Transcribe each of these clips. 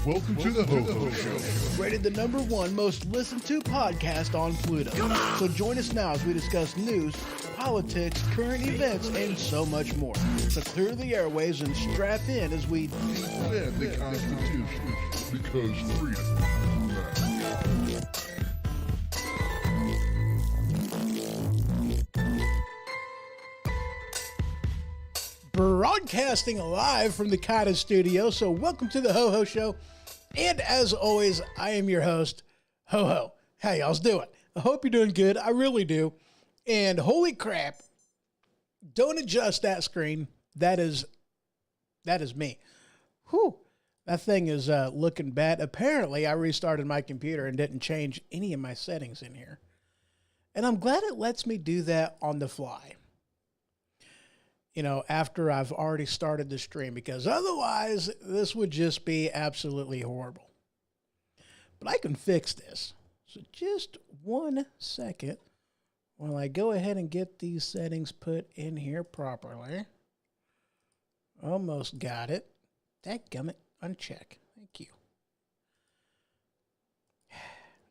Welcome to the Ho-Ho Show. Rated the #1 most listened to podcast on Pluto. So join us now as we discuss news, politics, current events, and so much more. So clear the airwaves and strap in as we defend the Constitution, because freedom matters. Broadcasting live from the Cottage Studio. So welcome to the Ho-Ho Show. And as always, I am your host, Ho-Ho. How y'all's doing? I hope you're doing good. I really do. And holy crap, don't adjust that screen. That is me. Whew. That thing is looking bad. Apparently, I restarted my computer and didn't change any of my settings in here. And I'm glad it lets me do that on the fly. You know, after I've already started the stream, because otherwise this would just be absolutely horrible. But I can fix this. So just 1 second while I go ahead and get these settings put in here properly. Almost got it. Dadgummit, uncheck. Thank you.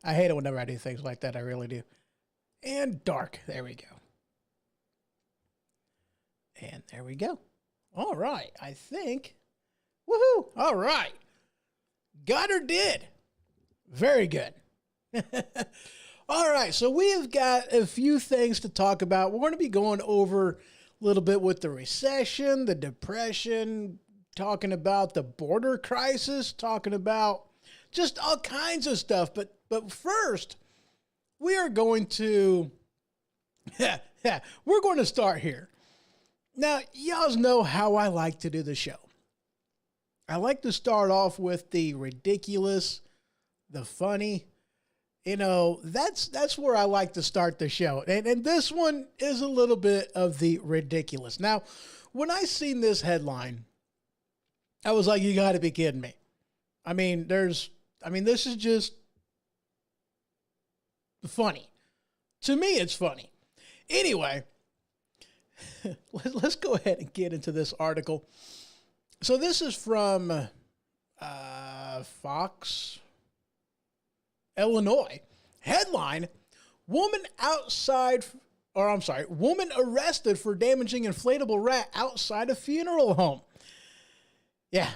I hate it whenever I do things like that. I really do. And dark. There we go. And there we go. All right. I think. Woohoo. All right. Got her did. Very good. All right. So we have got a few things to talk about. We're going to be going over a little bit with the recession, the depression, talking about the border crisis, talking about just all kinds of stuff. But first, we are going to, we're going to start here. Now, y'all know how I like to do the show. I like to start off with the ridiculous, the funny. You know, that's where I like to start the show. And this one is a little bit of the ridiculous. Now, when I seen this headline, I was like, you got to be kidding me. I mean, this is just funny. To me, it's funny. Anyway, let's go ahead and get into this article. So this is from Fox, Illinois. Headline: Woman arrested for damaging inflatable rat outside a funeral home. Yeah.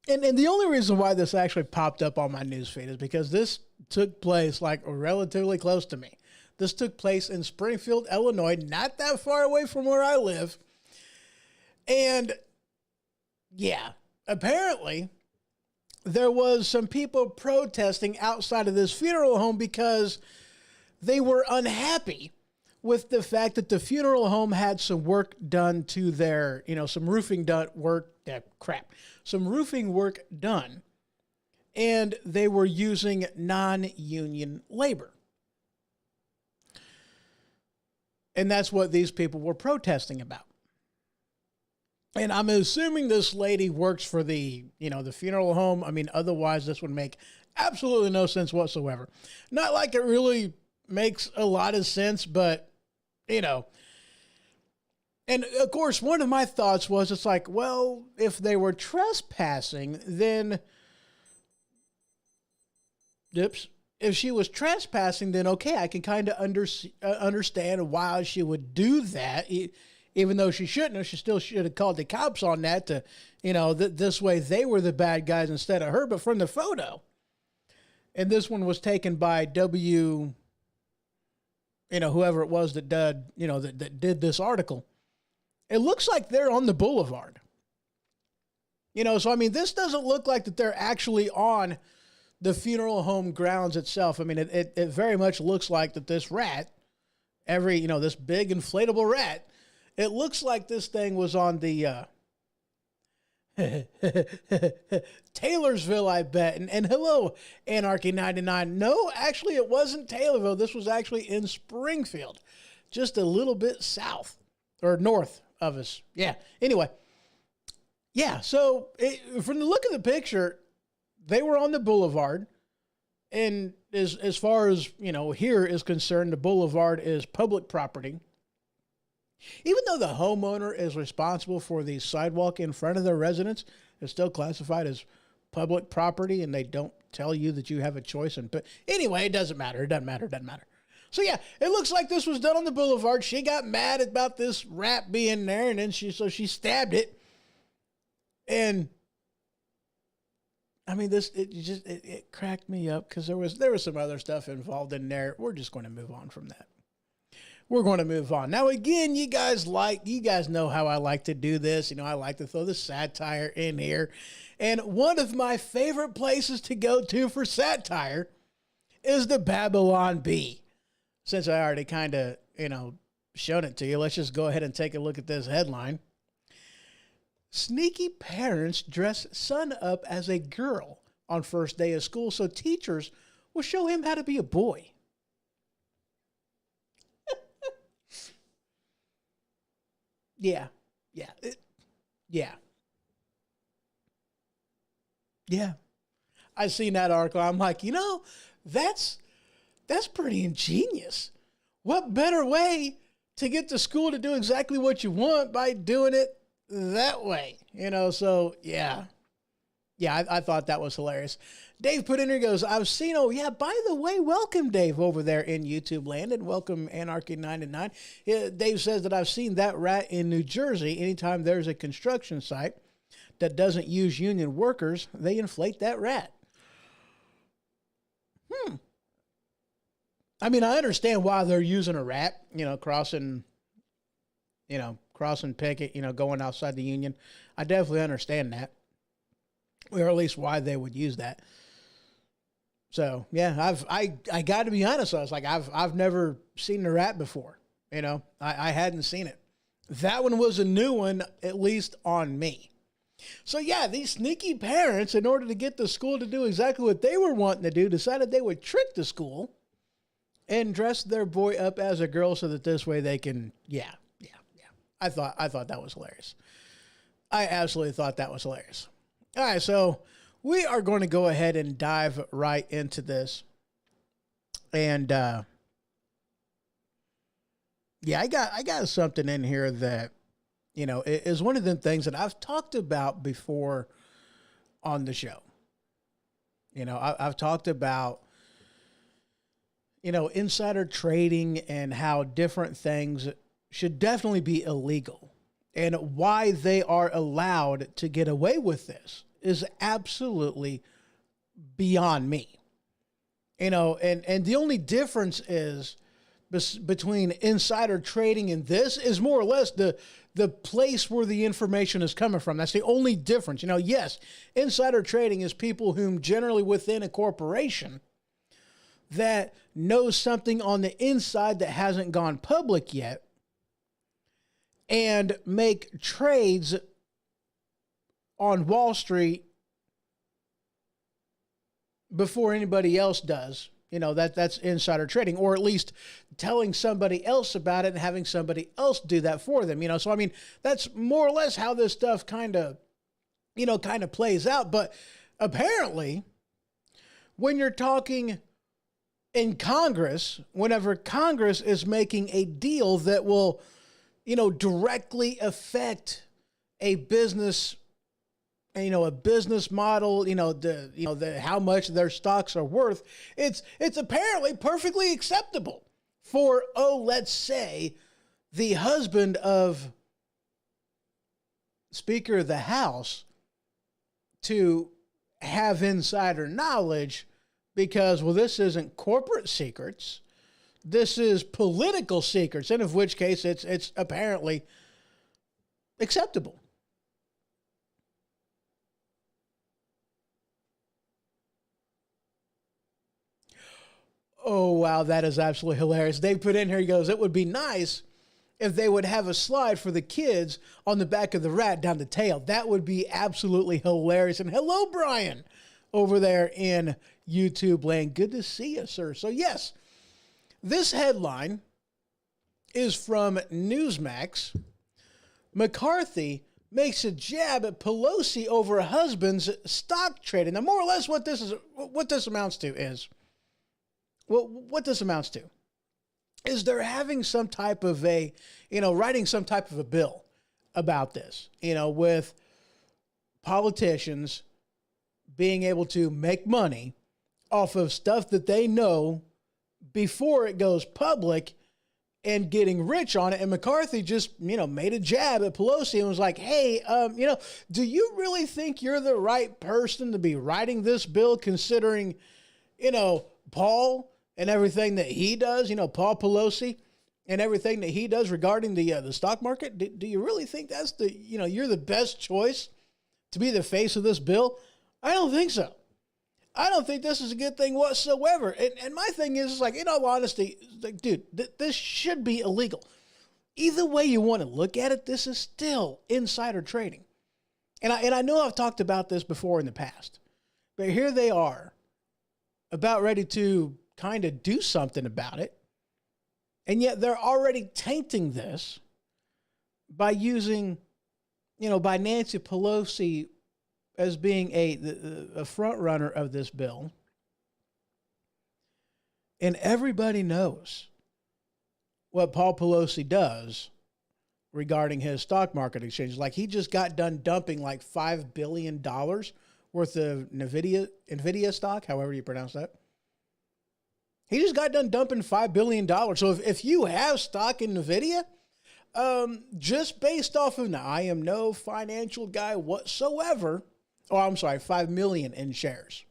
And the only reason why this actually popped up on my newsfeed is because this took place like relatively close to me. This took place in Springfield, Illinois, not that far away from where I live. And yeah, apparently there was some people protesting outside of this funeral home because they were unhappy with the fact that the funeral home had some work done to their, some roofing work done. And they were using non-union labor. And that's what these people were protesting about. And I'm assuming this lady works for the funeral home. I mean, otherwise this would make absolutely no sense whatsoever. Not like it really makes a lot of sense, but, And of course, one of my thoughts was, it's like, well, if they were trespassing, then, if she was trespassing, then okay, I can kind of understand why she would do that, even though she shouldn't have. She still should have called the cops on that to, this way they were the bad guys instead of her. But from the photo, and this one was taken by whoever it was that did, that did this article. It looks like they're on the boulevard. So I mean, this doesn't look like that they're actually on the funeral home grounds itself. I mean, it very much looks like that this rat, this big inflatable rat, it looks like this thing was on the Taylorsville, I bet. And hello, Anarchy 99. No, actually, it wasn't Taylorville. This was actually in Springfield, just a little bit south or north of us. Yeah. Anyway, yeah. So from the look of the picture, they were on the boulevard. And as far as, here is concerned, the boulevard is public property. Even though the homeowner is responsible for the sidewalk in front of their residence, it's still classified as public property, and they don't tell you that you have a choice. But anyway, it doesn't matter. It doesn't matter. It doesn't matter. So yeah, it looks like this was done on the boulevard. She got mad about this rat being there, and then she stabbed it. And I mean, it cracked me up because there was some other stuff involved in there. We're just going to move on from that. We're going to move on. Now, again, you guys know how I like to do this. I like to throw the satire in here. And one of my favorite places to go to for satire is the Babylon Bee. Since I already kind of, shown it to you, let's just go ahead and take a look at this headline. Sneaky parents dress son up as a girl on first day of school so teachers will show him how to be a boy. Yeah. I seen that article. I'm like, that's pretty ingenious. What better way to get the school to do exactly what you want by doing it that way? So yeah, I thought that was hilarious. Dave put in here, goes, I've seen, oh yeah, by the way, welcome Dave over there in YouTube land, and welcome Anarchy 99. Dave says that I've seen that rat in New Jersey. Anytime there's a construction site that doesn't use union workers, they inflate that rat. I mean, I understand why they're using a rat, crossing picket, going outside the union. I definitely understand that. Or at least why they would use that. So yeah, I got to be honest. I was like, I've never seen the rat before. I hadn't seen it. That one was a new one, at least on me. So yeah, these sneaky parents, in order to get the school to do exactly what they were wanting to do, decided they would trick the school and dress their boy up as a girl so that this way they can, yeah. I thought that was hilarious. I absolutely thought that was hilarious. All right, so we are going to go ahead and dive right into this. And I got something in here that, is one of them things that I've talked about before on the show. I've talked about, insider trading and how different things should definitely be illegal, and why they are allowed to get away with this is absolutely beyond me. And the only difference is between insider trading and this is more or less the place where the information is coming from. That's the only difference. Yes, insider trading is people whom generally within a corporation that knows something on the inside that hasn't gone public yet, and make trades on Wall Street before anybody else does. That's insider trading, or at least telling somebody else about it and having somebody else do that for them. So I mean, that's more or less how this stuff kind of plays out. But apparently, when you're talking in Congress, whenever Congress is making a deal that will directly affect a business, a business model, the how much their stocks are worth, it's apparently perfectly acceptable for, let's say, the husband of Speaker of the House to have insider knowledge because, well, this isn't corporate secrets. This is political secrets, and of which case it's apparently acceptable. Oh, wow, that is absolutely hilarious. Dave put in here, he goes, it would be nice if they would have a slide for the kids on the back of the rat down the tail. That would be absolutely hilarious. And hello, Brian, over there in YouTube land. Good to see you, sir. So yes, this headline is from Newsmax. McCarthy makes a jab at Pelosi over husband's stock trading. Now, more or less what this amounts to is, well, what this amounts to is they're having some type of writing some type of a bill about this, with politicians being able to make money off of stuff that they know before it goes public and getting rich on it. And McCarthy just, made a jab at Pelosi and was like, hey, do you really think you're the right person to be writing this bill considering, Paul and everything that he does, Paul Pelosi and everything that he does regarding the stock market? Do you really think that's you're the best choice to be the face of this bill? I don't think so. I don't think this is a good thing whatsoever. And my thing is like, in all honesty, like, dude, this should be illegal. Either way you want to look at it, this is still insider trading. And I know I've talked about this before in the past, but here they are about ready to kind of do something about it. And yet they're already tainting this by using, by Nancy Pelosi as being a front runner of this bill. And everybody knows what Paul Pelosi does regarding his stock market exchanges. Like, he just got done dumping like $5 billion worth of NVIDIA stock, however you pronounce that. He just got done dumping $5 billion. So if you have stock in NVIDIA, just based off of, now I am no financial guy whatsoever. Oh, I'm sorry, 5 million in shares.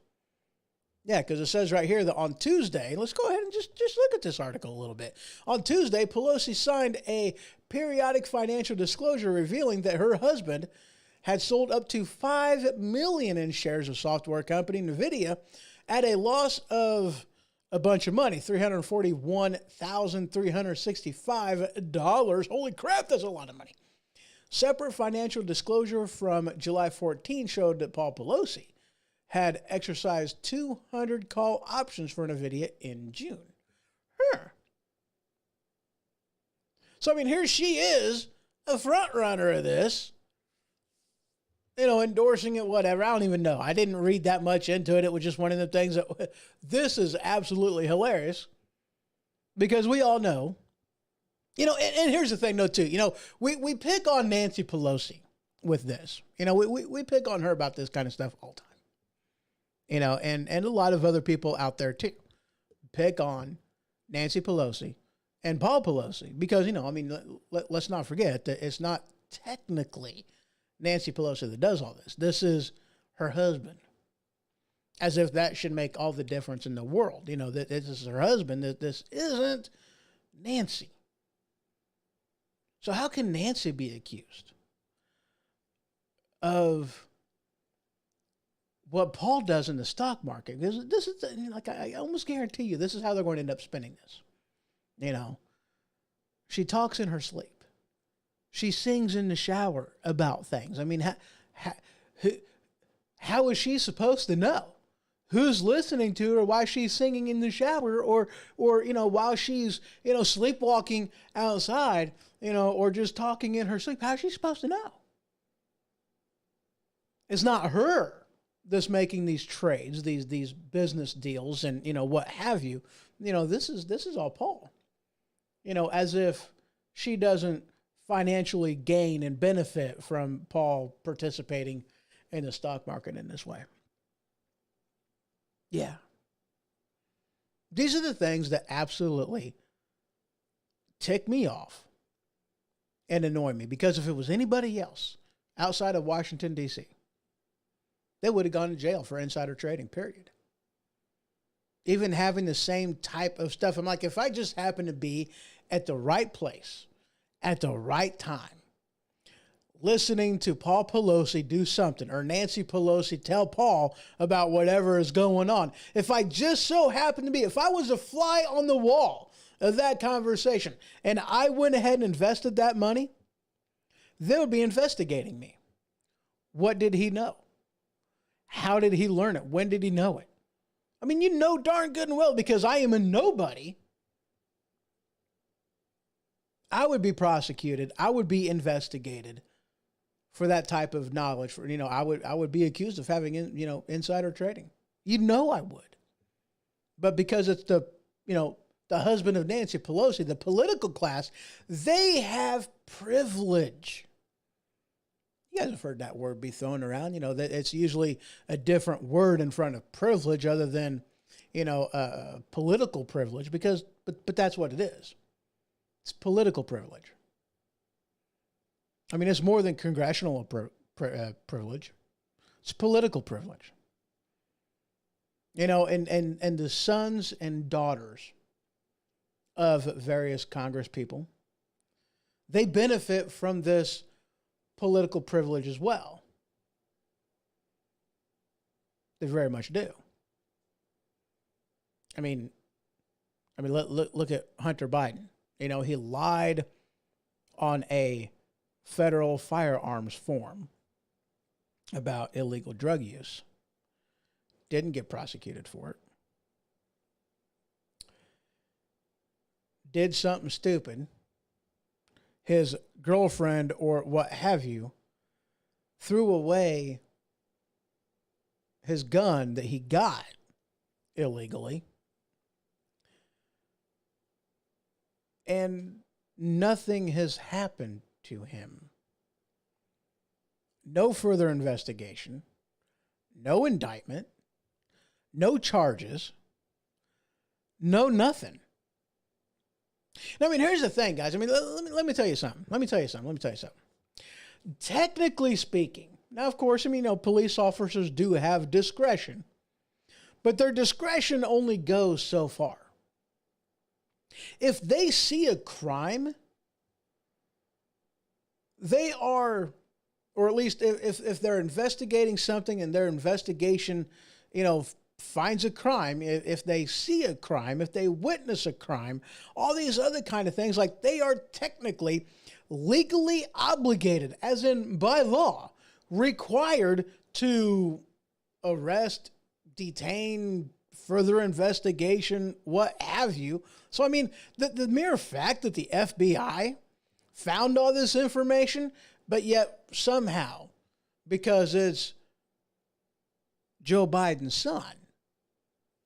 Yeah, because it says right here that on Tuesday, let's go ahead and just look at this article a little bit. On Tuesday, Pelosi signed a periodic financial disclosure revealing that her husband had sold up to 5 million in shares of software company NVIDIA at a loss of a bunch of money, $341,365. Holy crap, that's a lot of money. Separate financial disclosure from July 14 showed that Paul Pelosi had exercised 200 call options for NVIDIA in June. So, here she is, a front runner of this, endorsing it, whatever. I don't even know. I didn't read that much into it. It was just one of the things that, this is absolutely hilarious because we all know, and here's the thing, though, too. We pick on Nancy Pelosi with this. We pick on her about this kind of stuff all the time. And a lot of other people out there, too, pick on Nancy Pelosi and Paul Pelosi because, let's not forget that it's not technically Nancy Pelosi that does all this. This is her husband. As if that should make all the difference in the world. That this is her husband, that this isn't Nancy. So how can Nancy be accused of what Paul does in the stock market? Because this is, I almost guarantee you, this is how they're going to end up spinning this. She talks in her sleep. She sings in the shower about things. How is she supposed to know who's listening to her while she's singing in the shower or while she's, sleepwalking outside, or just talking in her sleep? How's she supposed to know? It's not her that's making these trades, these business deals and, what have you. This is all Paul. As if she doesn't financially gain and benefit from Paul participating in the stock market in this way. Yeah. These are the things that absolutely tick me off and annoy me, because if it was anybody else outside of Washington, D.C., they would have gone to jail for insider trading, period. Even having the same type of stuff. I'm like, if I just happen to be at the right place at the right time, listening to Paul Pelosi do something, or Nancy Pelosi tell Paul about whatever is going on. If I just so happen to be, if I was a fly on the wall of that conversation, and I went ahead and invested that money, they would be investigating me. What did he know? How did he learn it? When did he know it? I mean, you know darn good and well, because I am a nobody, I would be prosecuted. I would be investigated for that type of knowledge. For, I would be accused of having, insider trading. I would. But because it's the husband of Nancy Pelosi, the political class, they have privilege. You guys have heard that word be thrown around. That it's usually a different word in front of privilege other than, political privilege, but that's what it is. It's political privilege. I mean, it's more than congressional privilege. It's political privilege. And the sons and daughters of various Congress people, they benefit from this political privilege as well. They very much do. I mean, look at Hunter Biden. He lied on a federal firearms form about illegal drug use. Didn't get prosecuted for it. Did something stupid. His girlfriend or what have you threw away his gun that he got illegally. And nothing has happened to him. No further investigation, no indictment, no charges, no nothing. Now, I mean, here's the thing, guys. I mean, let me tell you something. Technically speaking, now, of course, police officers do have discretion, but their discretion only goes so far. If they see a crime, they are, or at least if they're investigating something and their investigation, finds a crime, if they see a crime, if they witness a crime, all these other kind of things, like they are technically legally obligated, as in by law, required to arrest, detain, further investigation, what have you. So, I mean, the mere fact that the FBI found all this information, but yet somehow, because it's Joe Biden's son,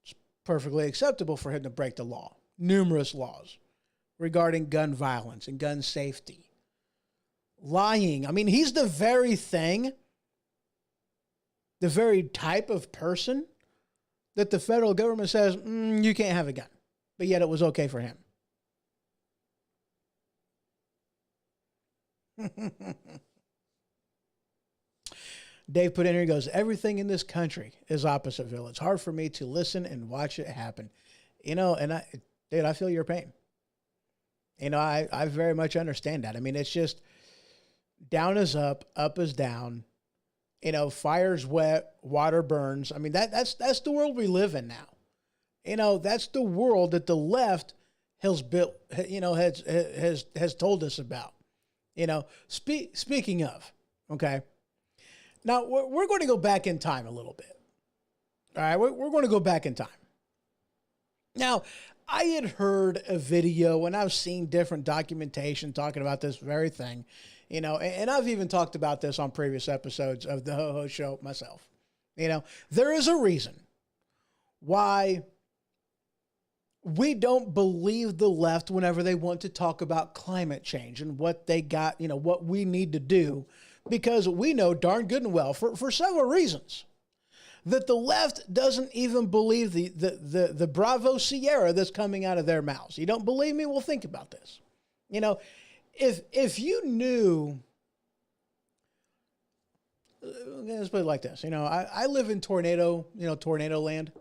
it's perfectly acceptable for him to break the law. Numerous laws regarding gun violence and gun safety. Lying. I mean, he's the very thing, the very type of person that the federal government says, you can't have a gun. But yet it was okay for him. Dave put in here, he goes, everything in this country is Oppositeville. It's hard for me to listen and watch it happen. And I feel your pain. I very much understand that. I mean, it's just down is up is down. Fire's wet, water burns. I mean, that's the world we live in now. That's the world that the left has built, has told us about. Speaking of, okay. Now, we're going to go back in time a little bit. All right, we're going to go back in time. Now, I had heard a video and I've seen different documentation talking about this very thing, and I've even talked about this on previous episodes of the Ho Ho Show myself. There is a reason why we don't believe the left whenever they want to talk about climate change and what they got, what we need to do, because we know darn good and well for several reasons that the left doesn't even believe the Bravo Sierra that's coming out of their mouths. You don't believe me? Well, think about this. If you knew, let's put it like this. I live in tornado land,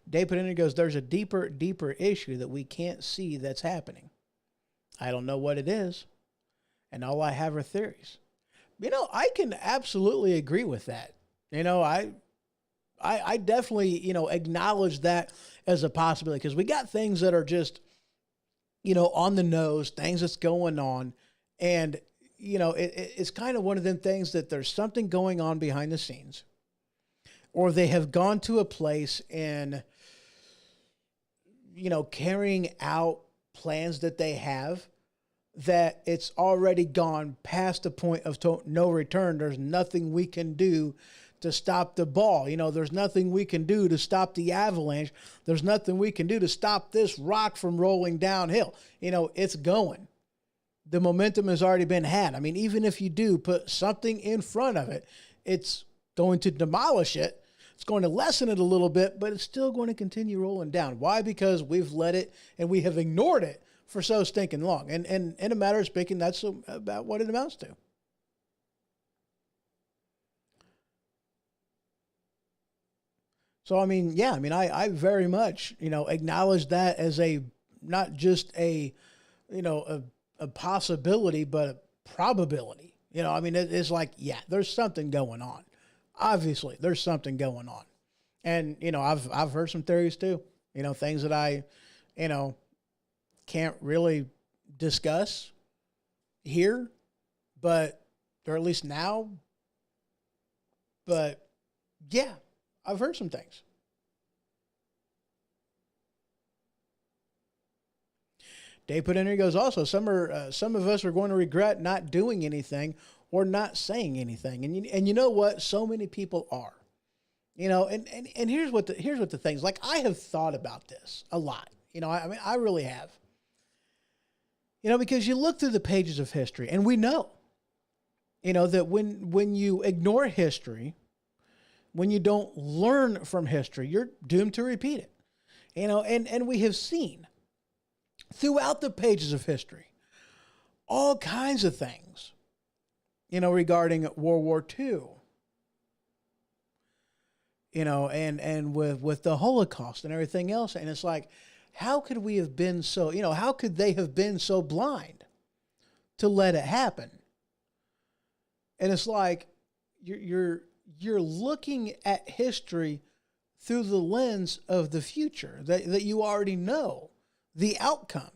Dave put in and goes, there's a deeper issue that we can't see that's happening. I don't know what it is, and all I have are theories. I can absolutely agree with that. You know, I definitely, acknowledge that as a possibility because we got things that are just, on the nose, things that's going on. And, it's kind of one of them things that there's something going on behind the scenes, or they have gone to a place and, carrying out plans that they have that it's already gone past the point of no return. There's nothing we can do to stop the ball. There's nothing we can do to stop the avalanche. There's nothing we can do to stop this rock from rolling downhill. It's going. The momentum has already been had. I mean, even if you do put something in front of it, it's going to demolish it. It's going to lessen it a little bit, but it's still going to continue rolling down. Why? Because we've let it and we have ignored it for so stinking long. And in a matter of speaking, that's about what it amounts to. So, I very much, acknowledge that as not just a possibility, but a probability. It's like, yeah, there's something going on. Obviously, there's something going on. And, I've heard some theories too, things that I, can't really discuss here, but, or at least now. But yeah, I've heard some things. Dave put in here, he goes, also, some of us are going to regret not doing anything or not saying anything. And you know what? So many people are. And here's what the things, like, I have thought about this a lot. I really have. Because you look through the pages of history and we know, that when you ignore history, when you don't learn from history, you're doomed to repeat it. And we have seen throughout the pages of history all kinds of things, regarding World War II, and with the Holocaust and everything else. And it's like, how could we have been so, how could they have been so blind to let it happen? And it's like, you're looking at history through the lens of the future that you already know the outcome.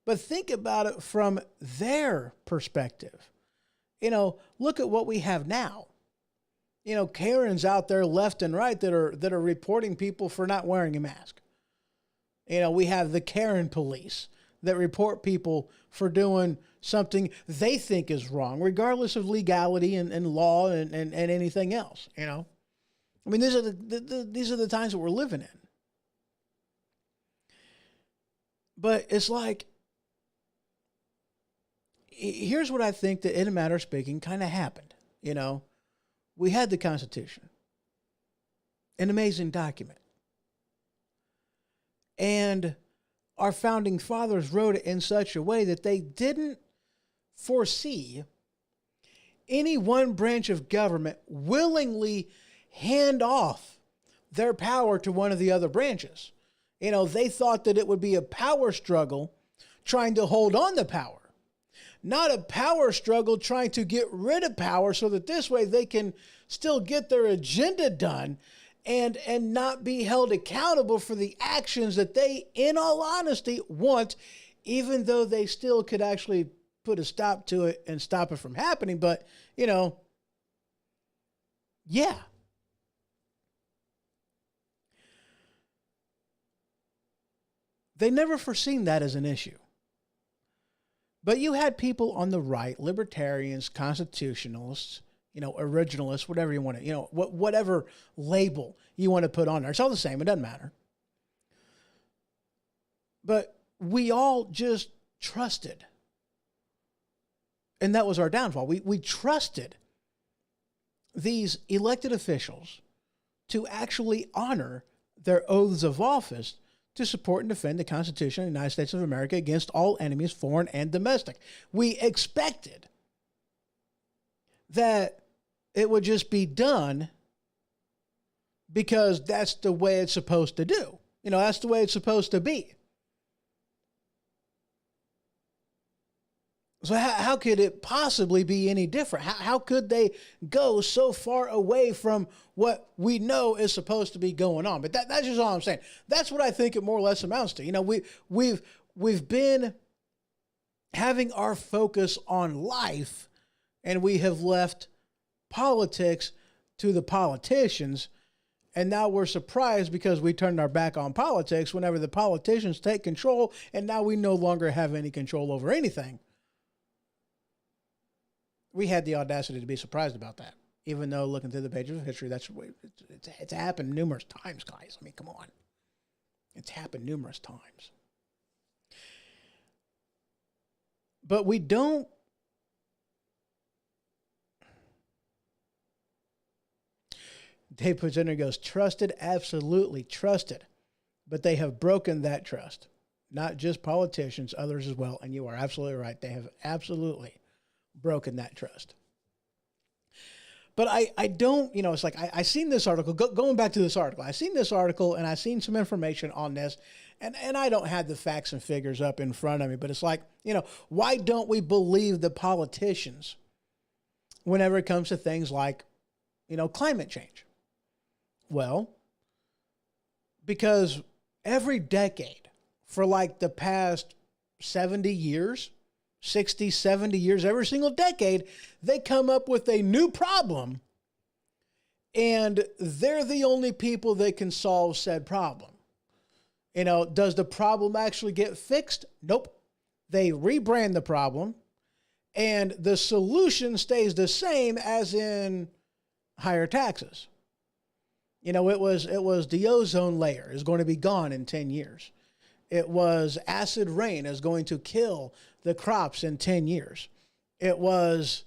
But think about it from their perspective. Look at what we have now. Karens out there left and right that are reporting people for not wearing a mask. We have the Karen police that report people for doing something they think is wrong, regardless of legality and law and anything else. These are the times that we're living in. But it's like, here's what I think that, in a matter of speaking, kind of happened. We had the Constitution, an amazing document. And our founding fathers wrote it in such a way that they didn't foresee any one branch of government willingly hand off their power to one of the other branches. They thought that it would be a power struggle trying to hold on to power, not a power struggle trying to get rid of power so that this way they can still get their agenda done and not be held accountable for the actions that they, in all honesty, want, even though they still could actually put a stop to it and stop it from happening. But, yeah. They never foreseen that as an issue. But you had people on the right, libertarians, constitutionalists, originalists, whatever you want to, whatever label you want to put on there. It's all the same. It doesn't matter. But we all just trusted. And that was our downfall. We trusted these elected officials to actually honor their oaths of office to support and defend the Constitution of the United States of America against all enemies, foreign and domestic. We expected that it would just be done because that's the way it's supposed to do. That's the way it's supposed to be. So how could it possibly be any different? How could they go so far away from what we know is supposed to be going on? But that's just all I'm saying. That's what I think it more or less amounts to. You know, we've been having our focus on life, and we have left politics to the politicians. And now we're surprised because we turned our back on politics whenever the politicians take control, and now we no longer have any control over anything. We had the audacity to be surprised about that, even though looking through the pages of history, it's happened numerous times, guys. I mean, come on. It's happened numerous times. But we don't. Dave puts in there, goes, trusted, absolutely trusted. But they have broken that trust. Not just politicians, others as well. And you are absolutely right. They have absolutely broken that trust. But I don't, you know, it's like I seen this article, going back to this article, I seen this article and I seen some information on this, and I don't have the facts and figures up in front of me, but it's like, you know, why don't we believe the politicians whenever it comes to things like, you know, climate change? Well, because every decade for like the past 70 years, 60, 70 years, every single decade, they come up with a new problem, and they're the only people that can solve said problem. You know, does the problem actually get fixed? Nope. They rebrand the problem, and the solution stays the same, as in higher taxes. You know, it was the ozone layer is going to be gone in 10 years. It was acid rain is going to kill the crops in 10 years. It was,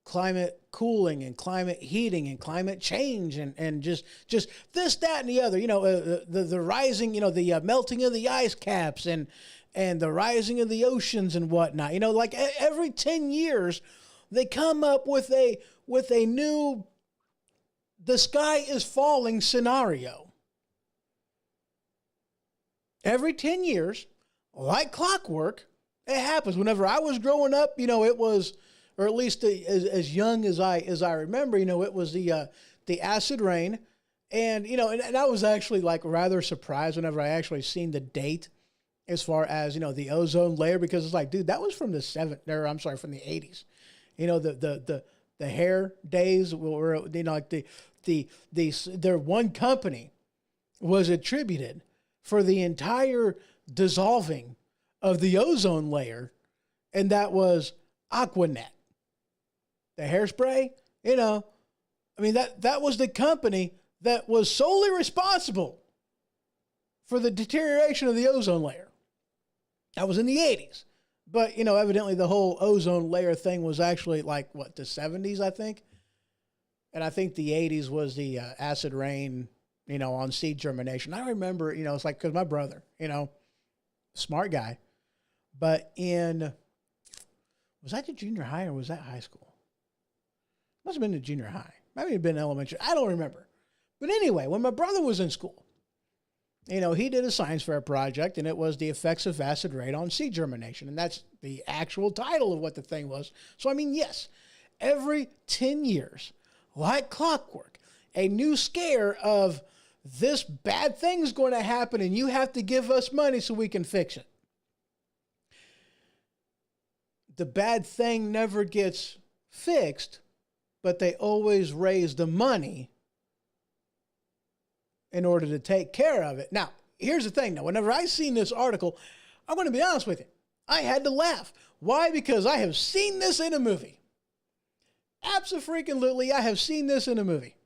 climate cooling and climate heating and climate change and just this, that, and the other. You know, the rising, you know, the melting of the ice caps and the rising of the oceans and whatnot. You know, like every 10 years, they come up with a new, the sky is falling scenario. Every 10 years, like clockwork, it happens. Whenever I was growing up, you know, it was, or at least as young as I remember, you know, it was the acid rain. And, you know, and I was actually like rather surprised whenever I actually seen the date as far as, you know, the ozone layer, because it's like, dude, that was from the from the 80s. You know, the hair days were, you know, like their one company was attributed for the entire dissolving of the ozone layer, and that was Aquanet. The hairspray, you know, I mean, that was the company that was solely responsible for the deterioration of the ozone layer. That was in the 80s. But, you know, evidently the whole ozone layer thing was actually like, what, the 70s, I think? And I think the 80s was the acid rain, you know, on seed germination. I remember, you know, it's like, because my brother, you know, smart guy. But was that the junior high or was that high school? Must have been the junior high. Maybe it had been elementary. I don't remember. But anyway, when my brother was in school, you know, he did a science fair project, and it was the effects of acid rain on seed germination. And that's the actual title of what the thing was. So, I mean, yes, every 10 years, like clockwork, a new scare of this bad thing's going to happen, and you have to give us money so we can fix it. The bad thing never gets fixed, but they always raise the money in order to take care of it. Now, here's the thing. Now, whenever I seen this article, I'm going to be honest with you, I had to laugh. Why? Because I have seen this in a movie. Abso-freaking-lutely, I have seen this in a movie.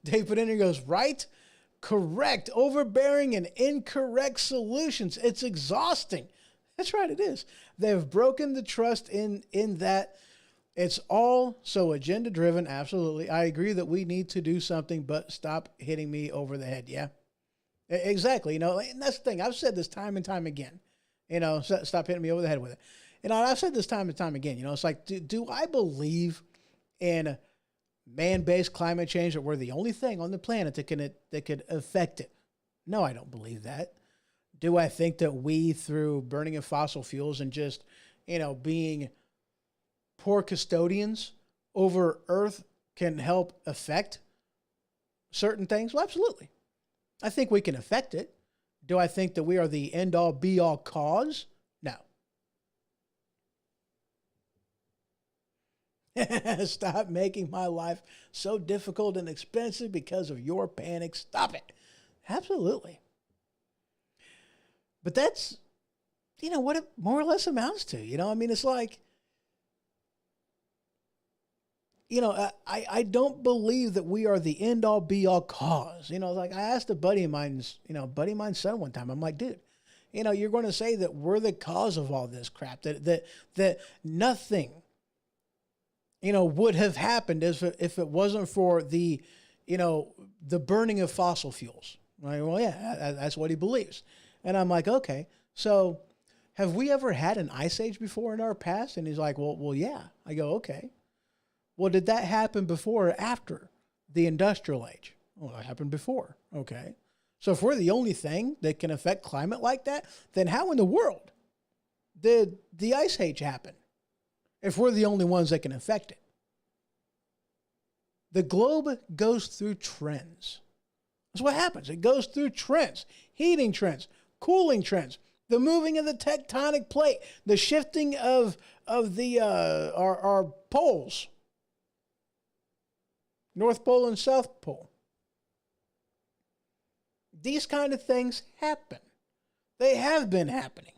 Dave put in here, goes, right? Correct. Overbearing and incorrect solutions. It's exhausting. That's right, it is. They've broken the trust in that. It's all so agenda-driven. Absolutely. I agree that we need to do something, but stop hitting me over the head. Yeah, exactly. You know, and that's the thing. I've said this time and time again. You know, stop hitting me over the head with it. And I've said this time and time again. You know, it's like, do I believe in man-based climate change, that we're the only thing on the planet that could affect it? No, I don't believe that. Do I think that we, through burning of fossil fuels and just, being poor custodians over Earth, can help affect certain things? Well, absolutely. I think we can affect it. Do I think that we are the end all be all cause? No. Stop making my life so difficult and expensive because of your panic. Stop it. Absolutely. But that's, what it more or less amounts to. It's like, I don't believe that we are the end all be all cause. Like I asked a buddy of mine's son one time, I'm like, dude, you're going to say that we're the cause of all this crap, that nothing, would have happened if it wasn't for the burning of fossil fuels. Right? Well, yeah, that's what he believes. And I'm like, okay, so have we ever had an ice age before in our past? And he's like, well, yeah. I go, okay. Well, did that happen before or after the industrial age? Well, it happened before. Okay. So if we're the only thing that can affect climate like that, then how in the world did the ice age happen if we're the only ones that can affect it? The globe goes through trends. That's what happens. It goes through trends, heating trends, cooling trends, the moving of the tectonic plate, the shifting of the our poles, North Pole and South Pole. These kind of things happen. They have been happening.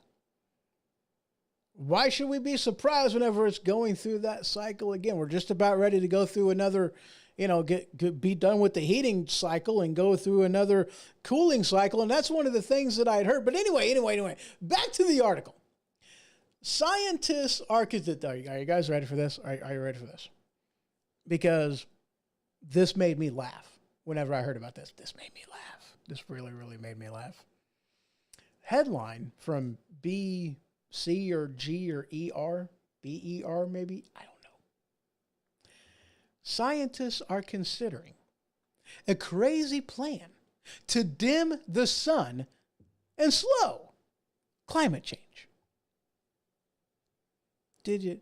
Why should we be surprised whenever it's going through that cycle again? We're just about ready to go through another, be done with the heating cycle and go through another cooling cycle. And that's one of the things that I'd heard. But anyway, back to the article. Scientists are you guys ready for this? Are you ready for this? Because this made me laugh whenever I heard about this. This made me laugh. This really, really made me laugh. Headline from BC or G or ER, BER maybe, I don't know. Scientists are considering a crazy plan to dim the sun and slow climate change. Did you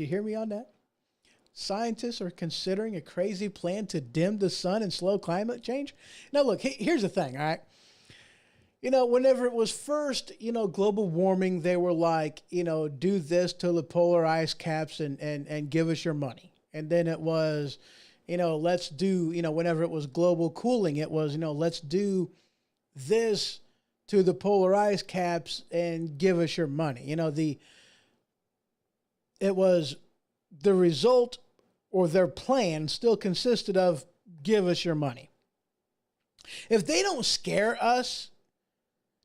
hear me on that? Scientists are considering a crazy plan to dim the sun and slow climate change. Now, look, here's the thing, all right? Whenever it was first, global warming, they were like, do this to the polar ice caps and give us your money. And then it was, let's do, whenever it was global cooling, it was, let's do this to the polar ice caps and give us your money. It was the result or their plan still consisted of give us your money. If they don't scare us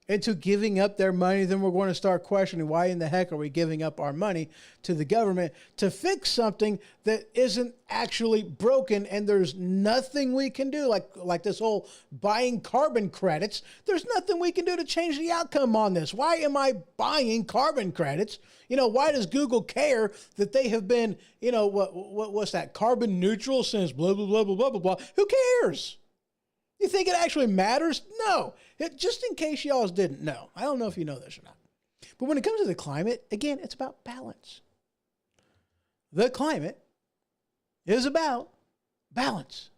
into giving up their money, then we're going to start questioning why in the heck are we giving up our money to the government to fix something that isn't actually broken and there's nothing we can do, like this whole buying carbon credits. There's nothing we can do to change the outcome on this. Why am I buying carbon credits? Why does Google care that they have been, what's that, carbon neutral since blah, blah, blah, blah, blah, blah, blah. Who cares? You think it actually matters? No. Just in case y'all didn't know. I don't know if you know this or not. But when it comes to the climate, again, it's about balance. The climate is about balance.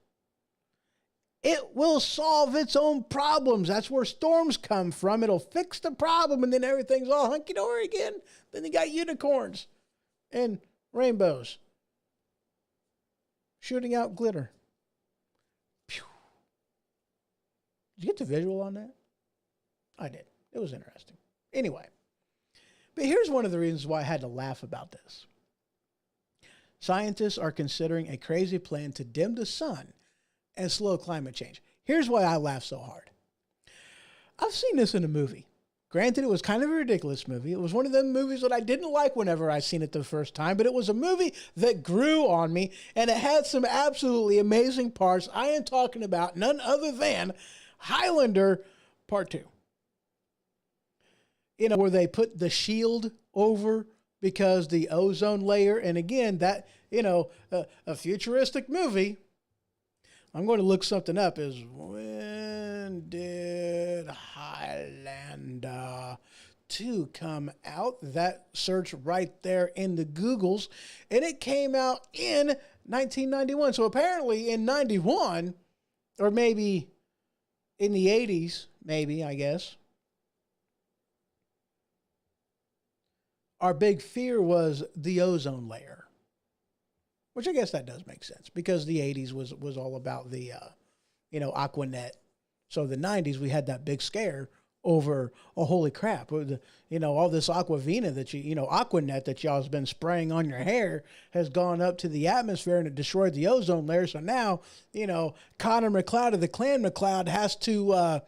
It will solve its own problems. That's where storms come from. It'll fix the problem and then everything's all hunky-dory again. Then you got unicorns and rainbows shooting out glitter. Did you get the visual on that? I did. It was interesting. Anyway, but here's one of the reasons why I had to laugh about this. Scientists are considering a crazy plan to dim the sun and slow climate change. Here's why I laugh so hard. I've seen this in a movie. Granted, it was kind of a ridiculous movie. It was one of them movies that I didn't like whenever I seen it the first time, but it was a movie that grew on me, and it had some absolutely amazing parts. I am talking about none other than Highlander Part 2. Where they put the shield over because the ozone layer, and again, that, a futuristic movie. I'm going to look something up. Is when did Highlander 2 come out? That search right there in the Googles, and it came out in 1991. So apparently in 91, or maybe in the 80s, maybe, I guess, our big fear was the ozone layer, which I guess that does make sense because the 80s was all about the, Aquanet. So the 90s, we had that big scare over, oh, holy crap, all this Aquavina that Aquanet that y'all has been spraying on your hair has gone up to the atmosphere and it destroyed the ozone layer. So now, Connor McLeod of the Clan McLeod has to,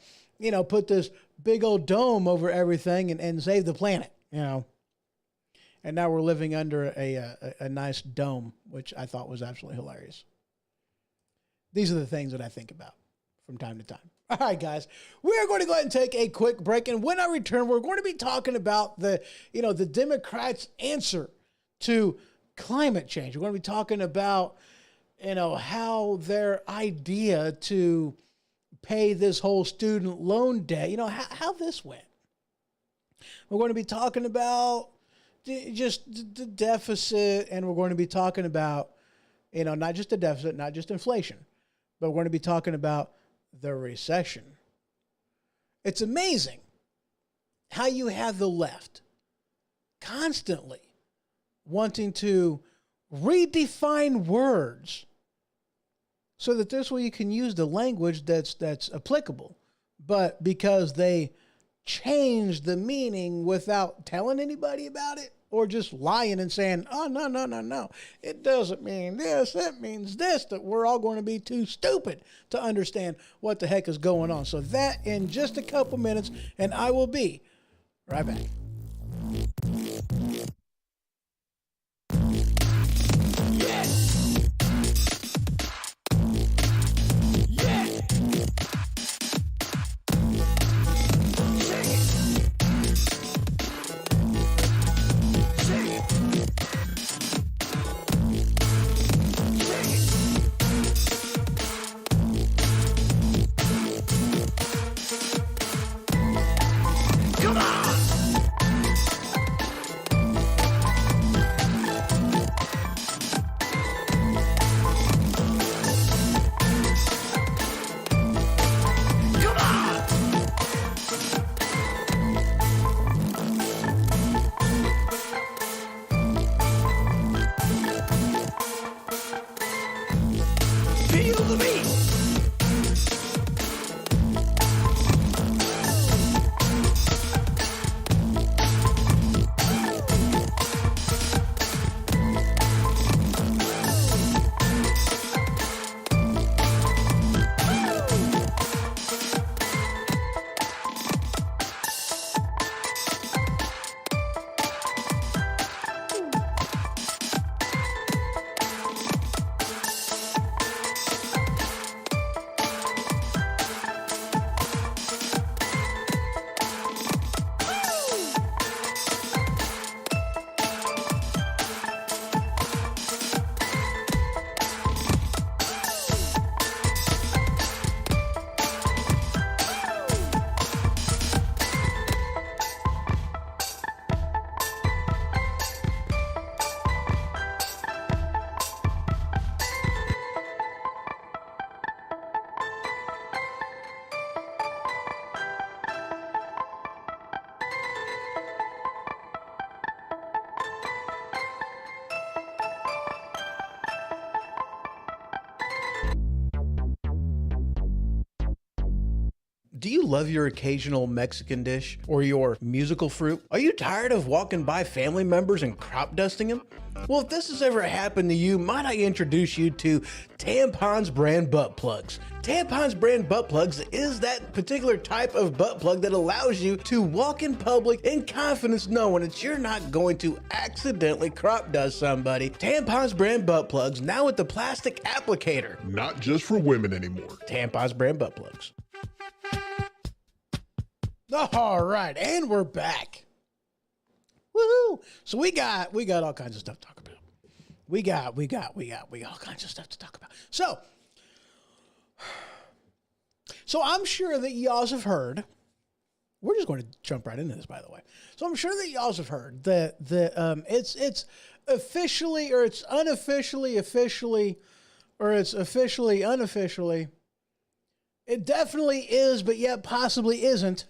put this big old dome over everything and save the planet, And now we're living under a nice dome, which I thought was absolutely hilarious. These are the things that I think about from time to time. All right, guys, we're going to go ahead and take a quick break. And when I return, we're going to be talking about the Democrats' answer to climate change. We're going to be talking about, how their idea to pay this whole student loan debt, how this went. We're going to be talking about just the deficit, and we're going to be talking about, not just the deficit, not just inflation, but we're going to be talking about the recession. It's amazing how you have the left constantly wanting to redefine words so that this way you can use the language that's applicable, but because they change the meaning without telling anybody about it or just lying and saying, oh, no. It doesn't mean this. It means this, that we're all going to be too stupid to understand what the heck is going on. So that in just a couple minutes, and I will be right back. Do you love your occasional Mexican dish or your musical fruit? Are you tired of walking by family members and crop dusting them? Well, if this has ever happened to you, might I introduce you to Tampons brand butt plugs. Tampons brand butt plugs is that particular type of butt plug that allows you to walk in public in confidence knowing that you're not going to accidentally crop dust somebody. Tampons brand butt plugs now with the plastic applicator. Not just for women anymore. Tampons brand butt plugs. All right, and we're back. Woohoo! So we got all kinds of stuff to talk about. We got all kinds of stuff to talk about. So So I'm sure that y'all have heard. We're just going to jump right into this, by the way. So I'm sure that y'all have heard that it's officially, or it's unofficially, officially, or it's officially, unofficially. It definitely is, but yet possibly isn't.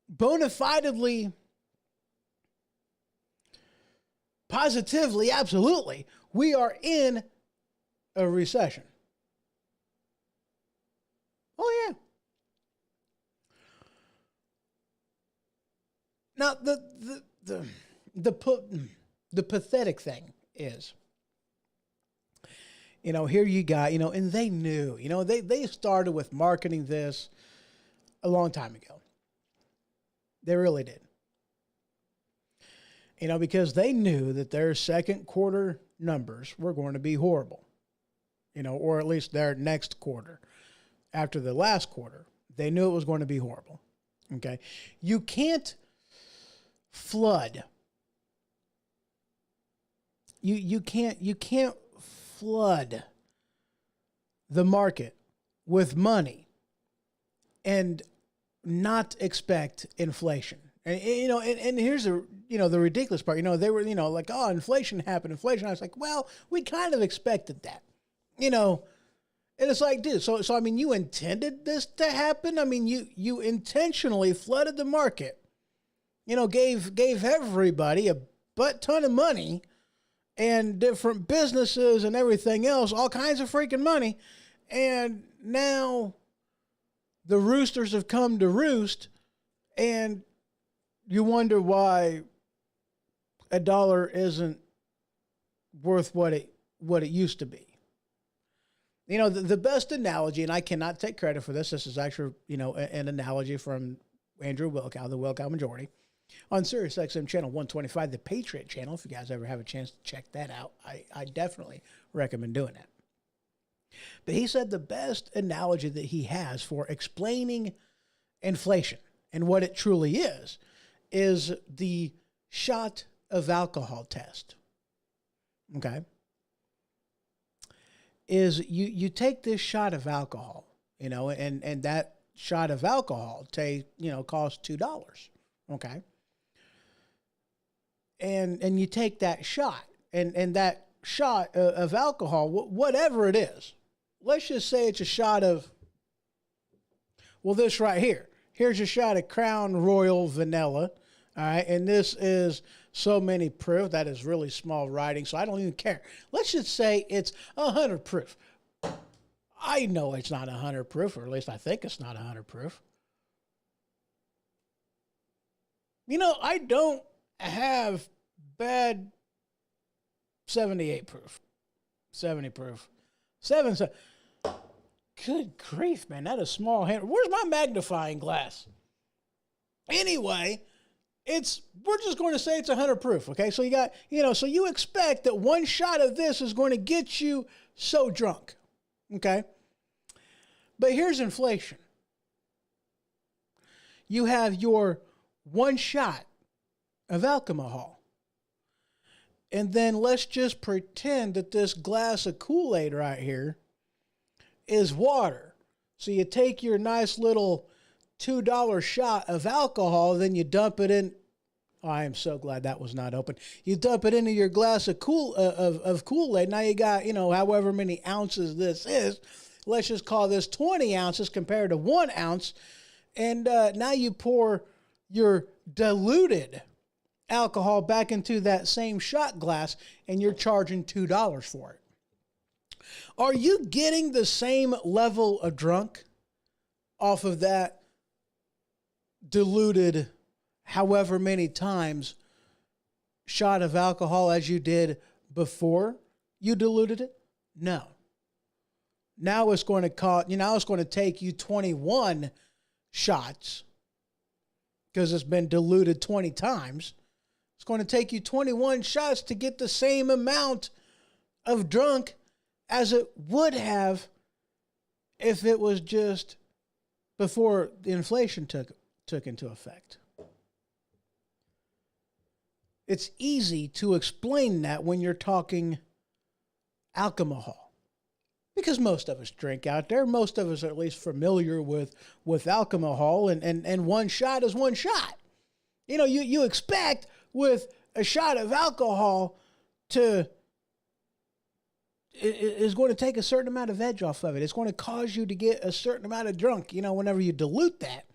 Bona fidely, positively, absolutely, we are in a recession. Oh yeah. Now the pathetic thing is, here you got, and they knew, they started with marketing this a long time ago. They really did. Because they knew that their second quarter numbers were going to be horrible, or at least their next quarter after the last quarter. They knew it was going to be horrible. Okay. You can't flood. You can't flood the market with money and not expect inflation. And here's the ridiculous part. They were, like, oh, inflation happened, inflation. I was like, well, we kind of expected that, and it's like, dude, so I mean, you intended this to happen. I mean, you intentionally flooded the market, gave everybody a butt ton of money and different businesses and everything else, all kinds of freaking money. And now the roosters have come to roost, and you wonder why a dollar isn't worth what it used to be. The best analogy, and I cannot take credit for this. This is actually, an analogy from Andrew Wilkow, the Wilkow Majority, on Sirius XM channel 125, the Patriot channel. If you guys ever have a chance to check that out, I definitely recommend doing that. But he said the best analogy that he has for explaining inflation and what it truly is the shot of alcohol test. Okay? Is you take this shot of alcohol, and that shot of alcohol costs $2. Okay? And you take that shot, and that shot of alcohol, whatever it is, let's just say it's a shot of, well, this right here. Here's a shot of Crown Royal Vanilla. All right. And this is so many proof. That is really small writing, so I don't even care. Let's just say it's 100 proof. I know it's not 100 proof, or at least I think it's not 100 proof. I don't have bad 78 proof, 70 proof, 7. Good grief, man. That is small hand. Where's my magnifying glass? Anyway, we're just going to say it's 100 proof. Okay. So you got, so you expect that one shot of this is going to get you so drunk. Okay. But here's inflation. You have your one shot of alcohol. And then let's just pretend that this glass of Kool-Aid right here is water. So you take your nice little $2 shot of alcohol, then you dump it in. Oh, I am so glad that was not open. You dump it into your glass of Kool-Aid. Now you got, however many ounces this is. Let's just call this 20 ounces compared to 1 ounce. And now you pour your diluted alcohol back into that same shot glass, and you're charging $2 for it. Are you getting the same level of drunk off of that diluted however many times shot of alcohol as you did before you diluted it? No. Now it's going to cost, it's going to take you 21 shots because it's been diluted 20 times. It's going to take you 21 shots to get the same amount of drunk as it would have if it was just before the inflation took into effect. It's easy to explain that when you're talking alcohol. because most of us drink out there. Most of us are at least familiar with alcohol, and one shot is one shot. You know, you expect with a shot of alcohol to is going to take a certain amount of edge off of it. It's going to cause you to get a certain amount of drunk, you know, whenever you dilute that.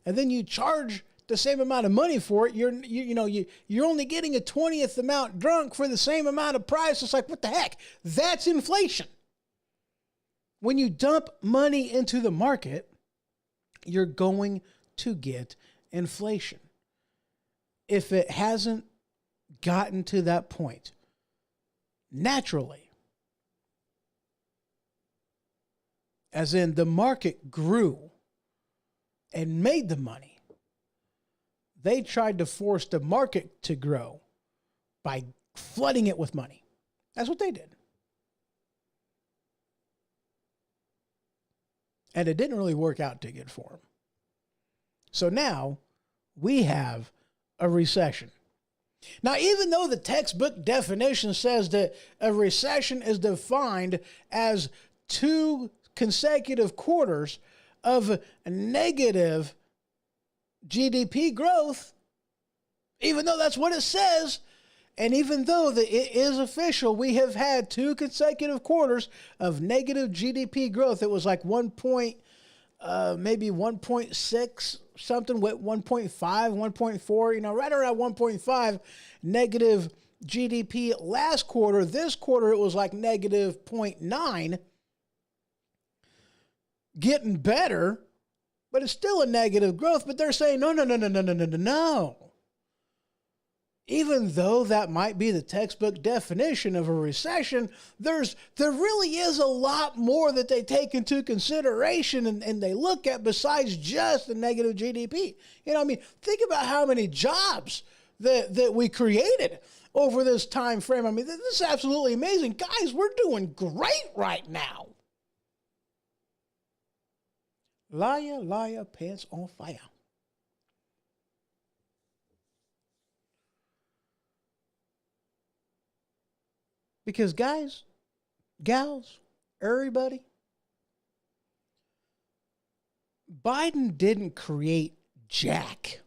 And then you charge the same amount of money for it. You're only getting a 20th amount drunk for the same amount of price. It's like, what the heck? That's inflation. When you dump money into the market, you're going to get inflation. If it hasn't gotten to that point, naturally, as in the market grew and made the money, they tried to force the market to grow by flooding it with money. That's what they did. And it didn't really work out too good for them. So now we have a recession. Now, even though the textbook definition says that a recession is defined as 2 consecutive quarters of negative GDP growth, even though that's what it says, and even though it is official, we have had 2 consecutive quarters of negative GDP growth. It was like maybe 1.6 something, with 1.5, 1.4, you know, right around 1.5 negative GDP last quarter. This quarter, it was like negative 0.9. Getting better, but it's still a negative growth. But they're saying, no. Even though that might be the textbook definition of a recession, there really is a lot more that they take into consideration and they look at besides just the negative GDP. You know, I mean, think about how many jobs that we created over this time frame. I mean, this is absolutely amazing. Guys, we're doing great right now. Liar, liar, pants on fire. Because guys, gals, everybody, Biden didn't create jack.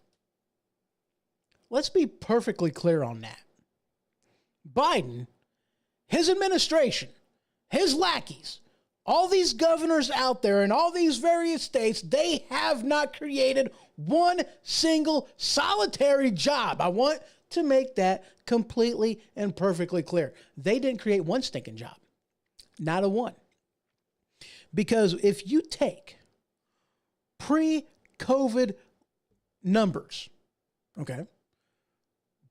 Let's be perfectly clear on that. Biden, his administration, his lackeys, all these governors out there in all these various states, they have not created one single solitary job. I want to make that completely and perfectly clear. They didn't create one stinking job. Not a one. Because if you take pre-COVID numbers, okay,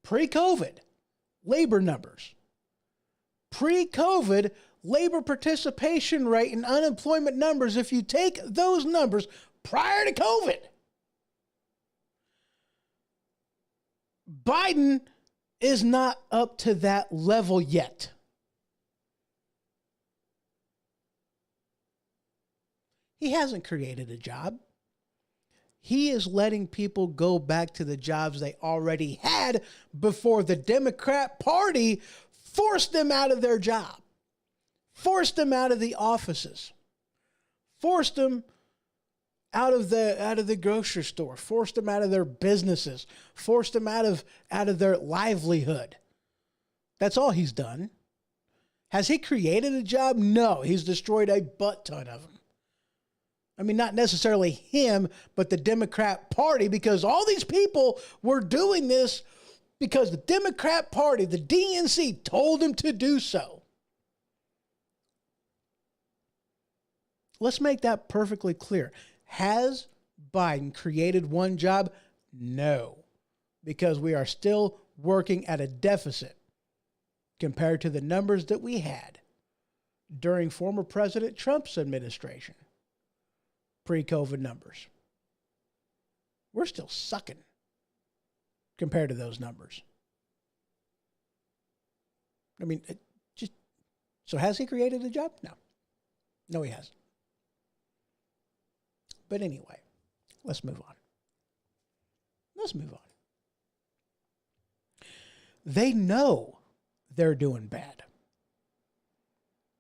pre-COVID labor numbers, pre-COVID labor participation rate and unemployment numbers, if you take those numbers prior to COVID, Biden is not up to that level yet. He hasn't created a job. He is letting people go back to the jobs they already had before the Democrat Party forced them out of their job, forced them out of the offices, forced them out of the grocery store, forced them out of their businesses, forced them out of their livelihood. That's all he's done. Has he created a job? No, he's destroyed a butt ton of them. I mean, not necessarily him, but the Democrat Party, because all these people were doing this because the Democrat Party, the DNC, told them to do so. Let's make that perfectly clear. Has Biden created one job? No, because we are still working at a deficit compared to the numbers that we had during former President Trump's administration. Pre-COVID numbers. We're still sucking compared to those numbers. I mean, so has he created a job? No. No, he hasn't. But anyway, let's move on. They know they're doing bad.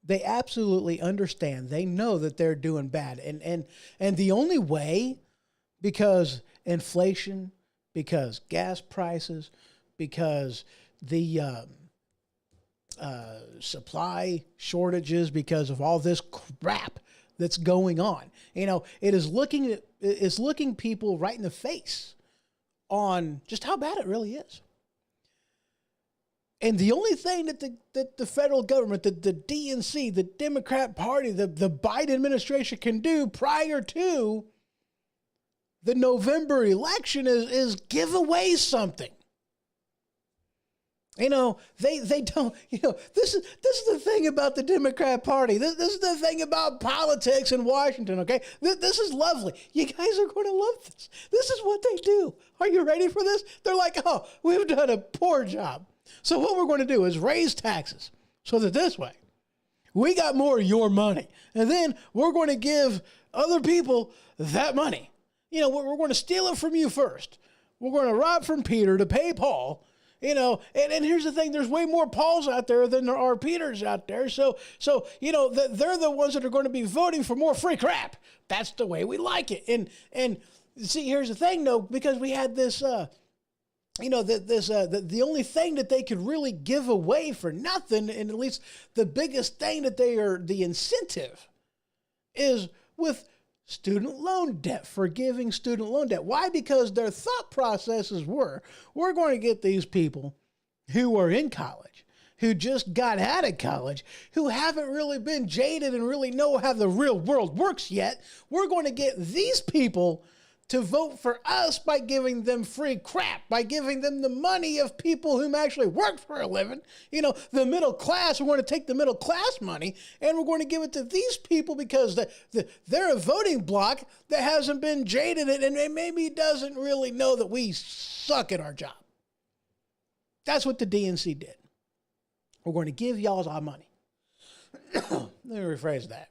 They absolutely understand. They know that they're doing bad. And the only way, because inflation, because gas prices, because the supply shortages, because of all this crap that's going on, it's looking people right in the face on just how bad it really is. And the only thing that the federal government, the DNC, the Democrat Party, the Biden administration can do prior to the November election is give away something. They don't, this is the thing about the Democrat Party. This is the thing about politics in Washington, okay? This is lovely. You guys are going to love this. This is what they do. Are you ready for this? They're like, oh, we've done a poor job. So what we're going to do is raise taxes so that this way we got more of your money. And then we're going to give other people that money. We're going to steal it from you first. We're going to rob from Peter to pay Paul. And here's the thing, there's way more Pauls out there than there are Peters out there. So they're the ones that are going to be voting for more free crap. That's the way we like it. And see, here's the thing though, because we had this, the only thing that they could really give away for nothing, and at least the biggest thing that the incentive is with student loan debt, forgiving student loan debt. Why? Because their thought processes we're going to get these people who are in college, who just got out of college, who haven't really been jaded and really know how the real world works yet. We're going to get these people to vote for us by giving them free crap, by giving them the money of people who actually work for a living. The middle class, we're going to take the middle class money and we're going to give it to these people because they're a voting bloc that hasn't been jaded and maybe doesn't really know that we suck at our job. That's what the DNC did. We're going to give y'all our money. Let me rephrase that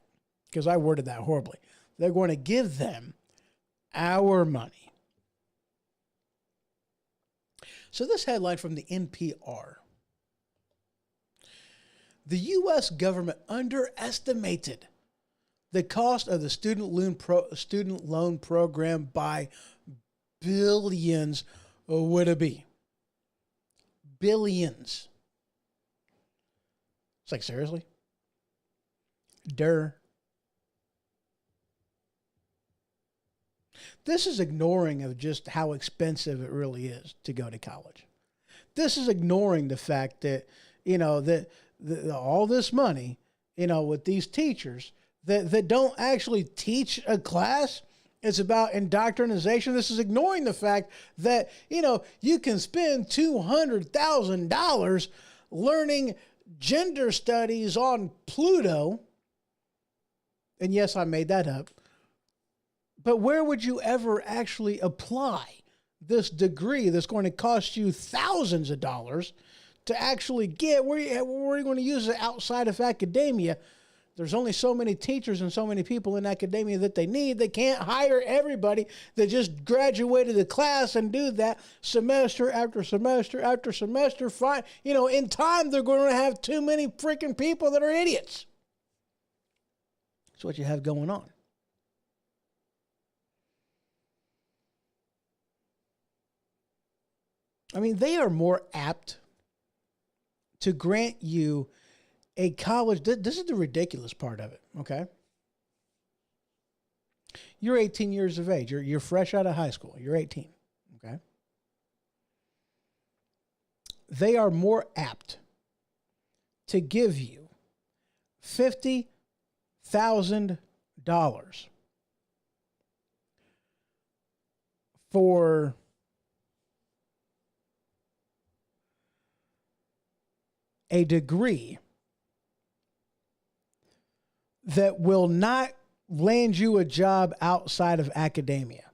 because I worded that horribly. They're going to give them our money. So this headline from the NPR. The U.S. government underestimated the cost of the student loan program by billions. Would it be? Billions. It's like, seriously? This is ignoring of just how expensive it really is to go to college. This is ignoring the fact that, all this money, with these teachers that don't actually teach a class. It's about indoctrination. This is ignoring the fact that, you can spend $200,000 learning gender studies on Pluto. And yes, I made that up. But where would you ever actually apply this degree that's going to cost you thousands of dollars to actually get? Where are you going to use it outside of academia? There's only so many teachers and so many people in academia that they need. They can't hire everybody that just graduated the class and do that semester after semester after semester. Fine. In time, they're going to have too many freaking people that are idiots. That's what you have going on. I mean, they are more apt to grant you a college. This is the ridiculous part of it, okay? You're 18 years of age. You're fresh out of high school. You're 18, okay? They are more apt to give you $50,000 for a degree that will not land you a job outside of academia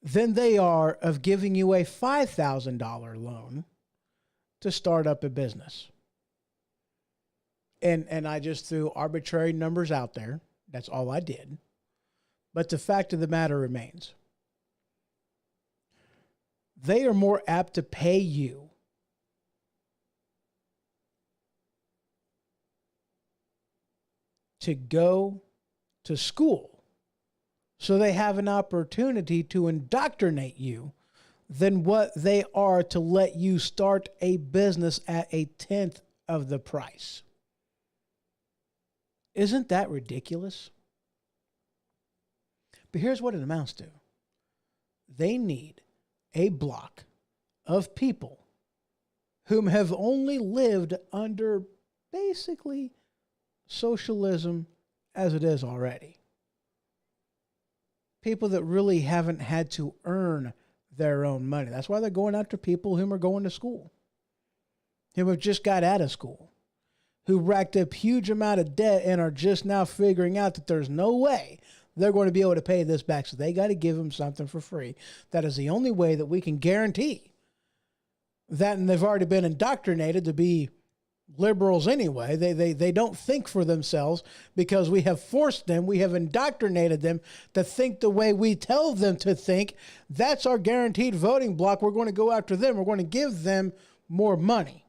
than they are of giving you a $5,000 loan to start up a business. And I just threw arbitrary numbers out there. That's all I did. But the fact of the matter remains. They are more apt to pay you to go to school so they have an opportunity to indoctrinate you than what they are to let you start a business at a tenth of the price. Isn't that ridiculous? But here's what it amounts to. They need a block of people whom have only lived under basically socialism as it is already. People that really haven't had to earn their own money. That's why they're going after people whom are going to school, who have just got out of school, who racked up huge amount of debt and are just now figuring out that there's no way they're going to be able to pay this back. So they got to give them something for free. That is the only way that we can guarantee that, and they've already been indoctrinated to be liberals anyway. They don't think for themselves because we have forced them, we have indoctrinated them to think the way we tell them to think. That's our guaranteed voting block. We're going to go after them. We're going to give them more money.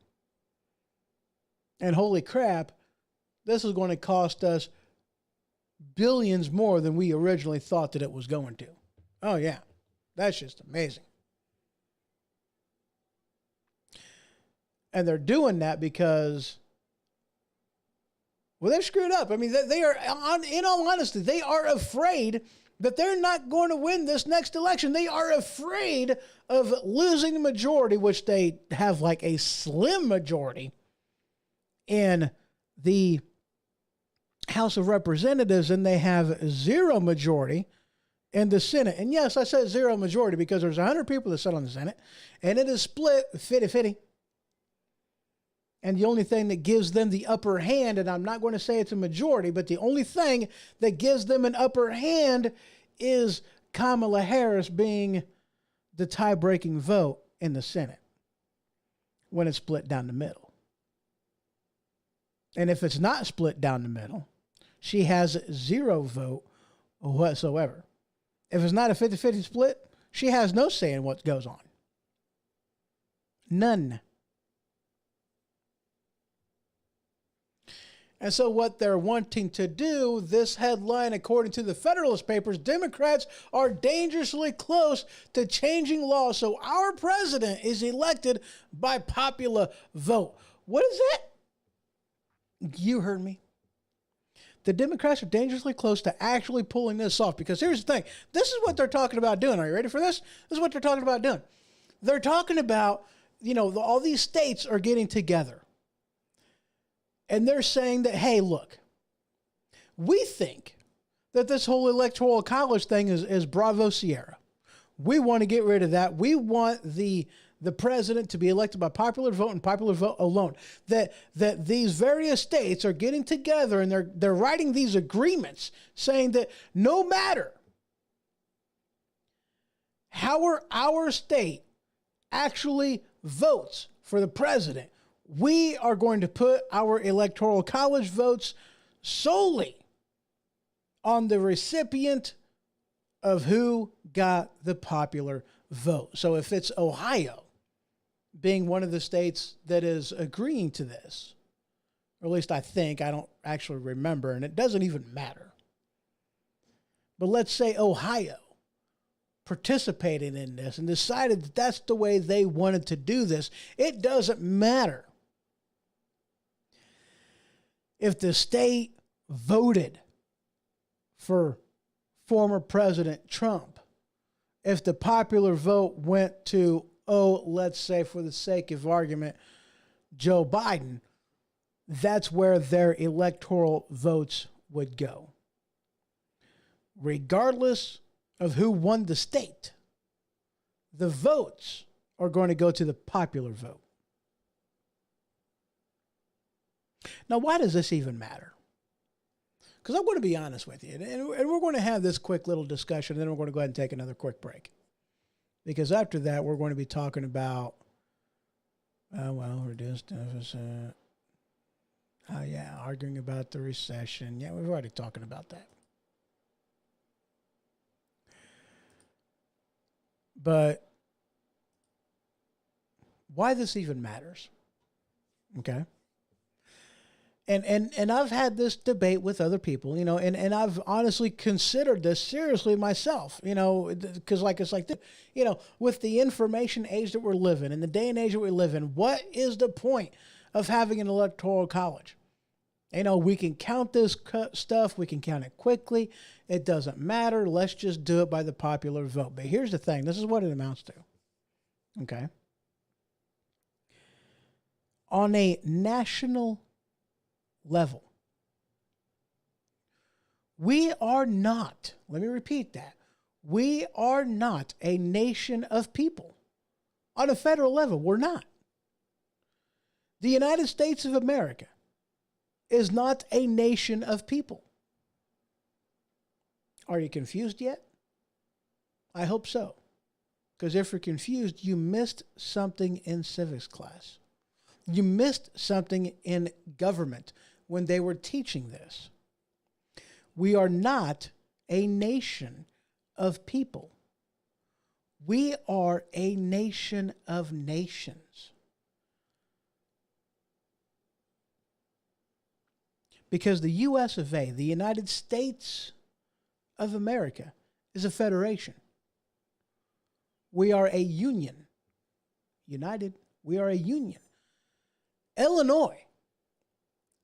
And holy crap, this is going to cost us billions more than we originally thought that it was going to. Oh yeah, that's just amazing. And they're doing that because, well, they're screwed up. I mean, they are, in all honesty, they are afraid that they're not going to win this next election. They are afraid of losing the majority, which they have like a slim majority in the House of Representatives, and they have zero majority in the Senate. And yes, I said zero majority because there's 100 people that sit on the Senate, and it is split 50-50. And the only thing that gives them the upper hand, and I'm not going to say it's a majority, but the only thing that gives them an upper hand is Kamala Harris being the tie-breaking vote in the Senate when it's split down the middle. And if it's not split down the middle, she has zero vote whatsoever. If it's not a 50-50 split, she has no say in what goes on. None. And so what they're wanting to do, this headline, according to the Federalist Papers, Democrats are dangerously close to changing laws so our president is elected by popular vote. What is that? You heard me. The Democrats are dangerously close to actually pulling this off, because here's the thing. This is what they're talking about doing. Are you ready for this? This is what they're talking about doing. They're talking about, all these states are getting together. And they're saying that, hey, look, we think that this whole electoral college thing is Bravo Sierra. We want to get rid of that. We want the president to be elected by popular vote and popular vote alone. That these various states are getting together and they're writing these agreements saying that no matter how our state actually votes for the president, we are going to put our electoral college votes solely on the recipient of who got the popular vote. So if it's Ohio being one of the states that is agreeing to this, or at least I think, I don't actually remember, and it doesn't even matter. But let's say Ohio participated in this and decided that that's the way they wanted to do this. It doesn't matter if the state voted for former President Trump. If the popular vote went to, let's say for the sake of argument, Joe Biden, that's where their electoral votes would go. Regardless of who won the state, the votes are going to go to the popular vote. Now, why does this even matter? Because I'm going to be honest with you, and we're going to have this quick little discussion, and then we're going to go ahead and take another quick break. Because after that, we're going to be talking about, reduced deficit. Oh, yeah, arguing about the recession. Yeah, we've already talking about that. But why this even matters, okay? And I've had this debate with other people, and I've honestly considered this seriously myself, because it's like this, with the information age that we're living in, the day and age that we live in, what is the point of having an electoral college? We can count this stuff. We can count it quickly. It doesn't matter. Let's just do it by the popular vote. But here's the thing. This is what it amounts to. Okay. On a national level, we are not, let me repeat that, we are not a nation of people. On a federal level, we're not. The United States of America is not a nation of people. Are you confused yet? I hope so. Because if you're confused, you missed something in civics class. You missed something in government when they were teaching this. We are not a nation of people. We are a nation of nations. Because the U.S. of A., the United States of America, is a federation. We are a union. United, we are a union. Illinois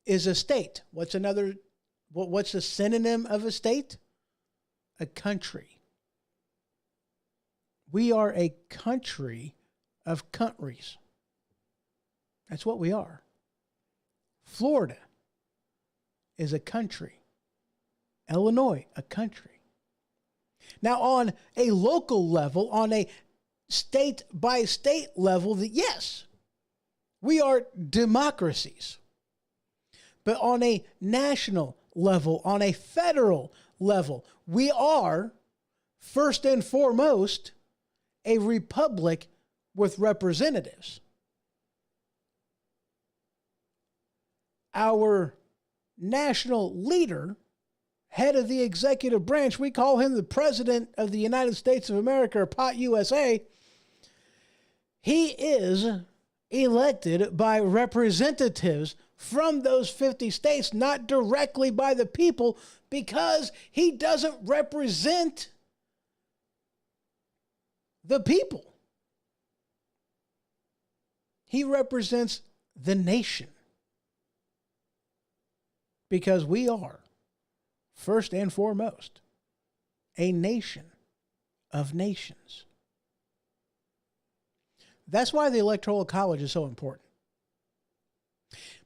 is a state. What's the synonym of a state? A country. We are a country of countries. That's what we are. Florida is a country. Illinois, a country. Now, on a local level, on a state-by-state level, yes, we are democracies. But on a national level, on a federal level, we are, first and foremost, a republic with representatives. Our national leader, head of the executive branch, we call him the President of the United States of America, or POT USA. He is elected by representatives from those 50 states, not directly by the people, because he doesn't represent the people. He represents the nation. Because we are, first and foremost, a nation of nations. That's why the Electoral College is so important.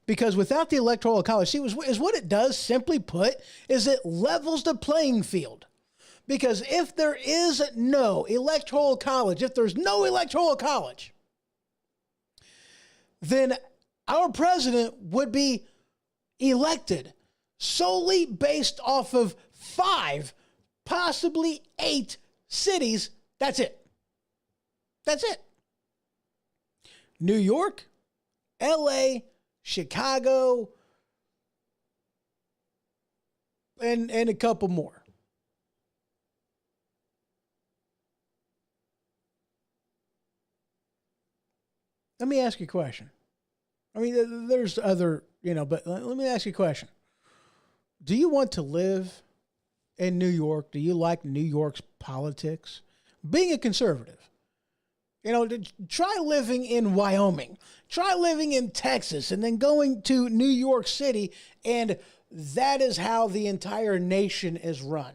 Because without the Electoral College, see, is what it does, simply put, is it levels the playing field. Because if there is no Electoral College, if there's no Electoral College, then our president would be elected solely based off of 5, possibly 8 cities. That's it. That's it. New York, LA, Chicago, and a couple more. Let me ask you a question. I mean, there's other, but let me ask you a question. Do you want to live in New York? Do you like New York's politics? Being a conservative, try living in Wyoming, try living in Texas, and then going to New York City, and that is how the entire nation is run.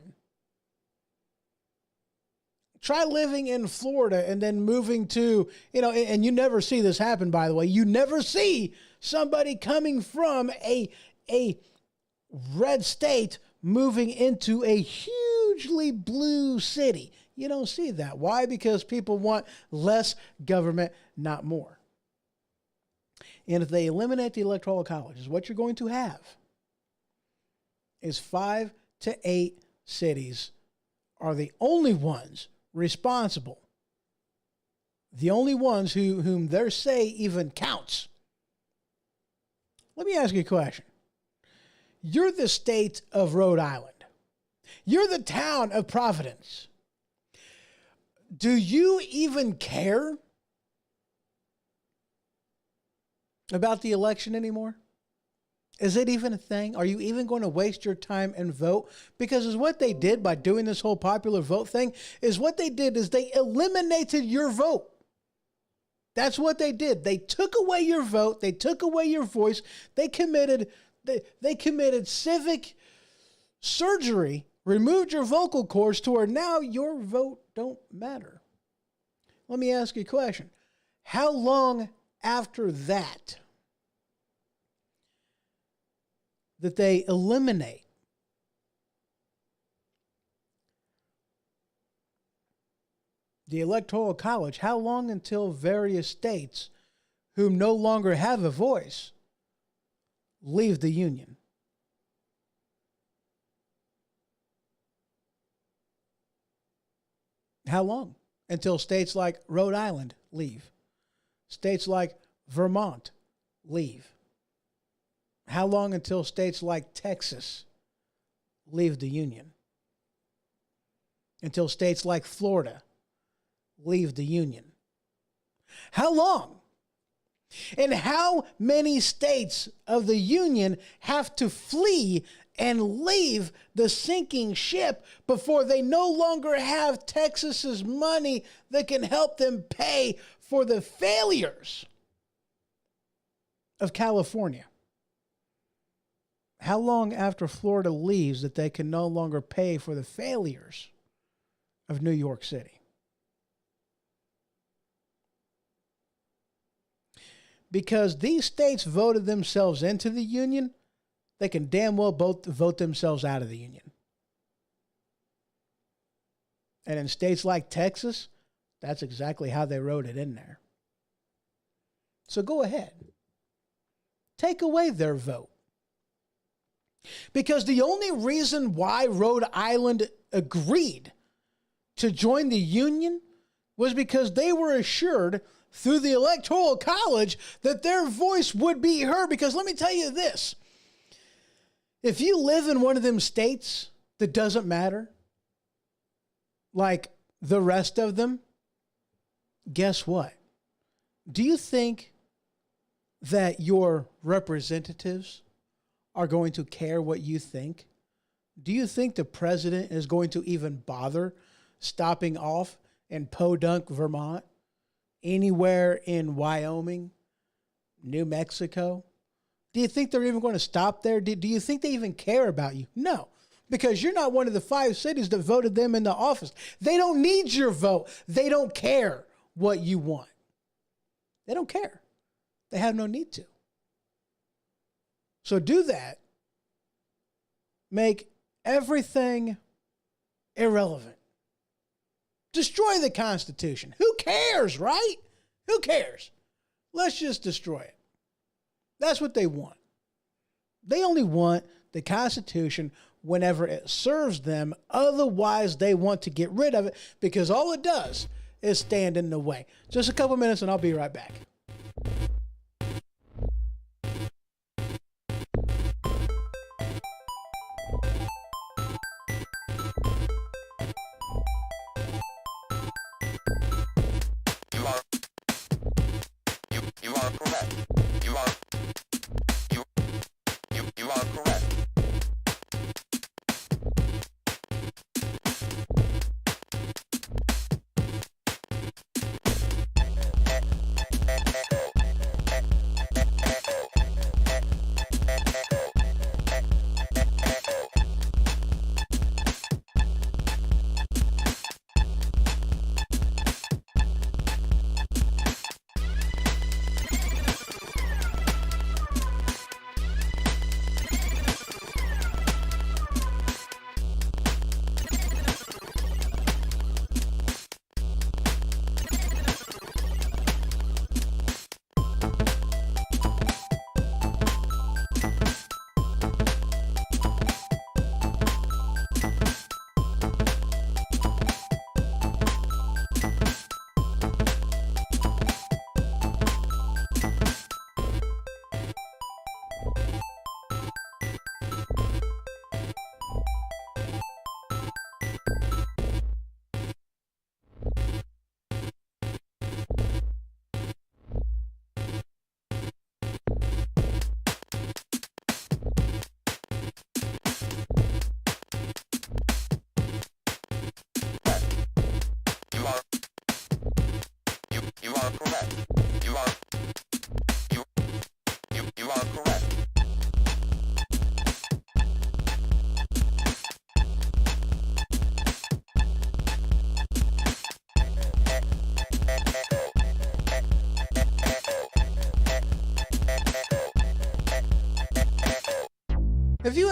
Try living in Florida and then moving to, and you never see this happen, by the way. You never see somebody coming from a red state moving into a hugely blue city. You don't see that. Why? Because people want less government, not more. And if they eliminate the Electoral Colleges, what you're going to have is 5 to 8 cities are the only ones responsible, the only ones whom their say even counts. Let me ask you a question. You're the state of Rhode Island. You're the town of Providence. Do you even care about the election anymore? Is it even a thing? Are you even going to waste your time and vote? Because is what they did by doing this whole popular vote thing is what they did is they eliminated your vote. That's what they did. They took away your vote. They took away your voice. They committed civic surgery, removed your vocal cords to where now your vote don't matter. Let me ask you a question. How long after that they eliminate the Electoral College, how long until various states who no longer have a voice leave the Union? How long? Until states like Rhode Island leave. States like Vermont leave. How long until states like Texas leave the Union? Until states like Florida leave the Union? How long? And how many states of the Union have to flee and leave the sinking ship before they no longer have Texas's money that can help them pay for the failures of California? How long after Florida leaves that they can no longer pay for the failures of New York City? Because these states voted themselves into the Union, they can damn well both vote themselves out of the Union. And in states like Texas, that's exactly how they wrote it in there. So go ahead. Take away their vote. Because the only reason why Rhode Island agreed to join the Union was because they were assured through the Electoral College that their voice would be heard. Because let me tell you this. If you live in one of them states that doesn't matter, like the rest of them, guess what? Do you think that your representatives are going to care what you think? Do you think the president is going to even bother stopping off in Podunk, Vermont, anywhere in Wyoming, New Mexico? Do you think they're even going to stop there? Do you think they even care about you? No, because you're not one of the 5 cities that voted them into office. They don't need your vote. They don't care what you want. They don't care. They have no need to. So do that. Make everything irrelevant. Destroy the Constitution. Who cares, right? Who cares? Let's just destroy it. That's what they want. They only want the Constitution whenever it serves them. Otherwise, they want to get rid of it because all it does is stand in the way. Just a couple minutes and I'll be right back. You are correct. You are correct.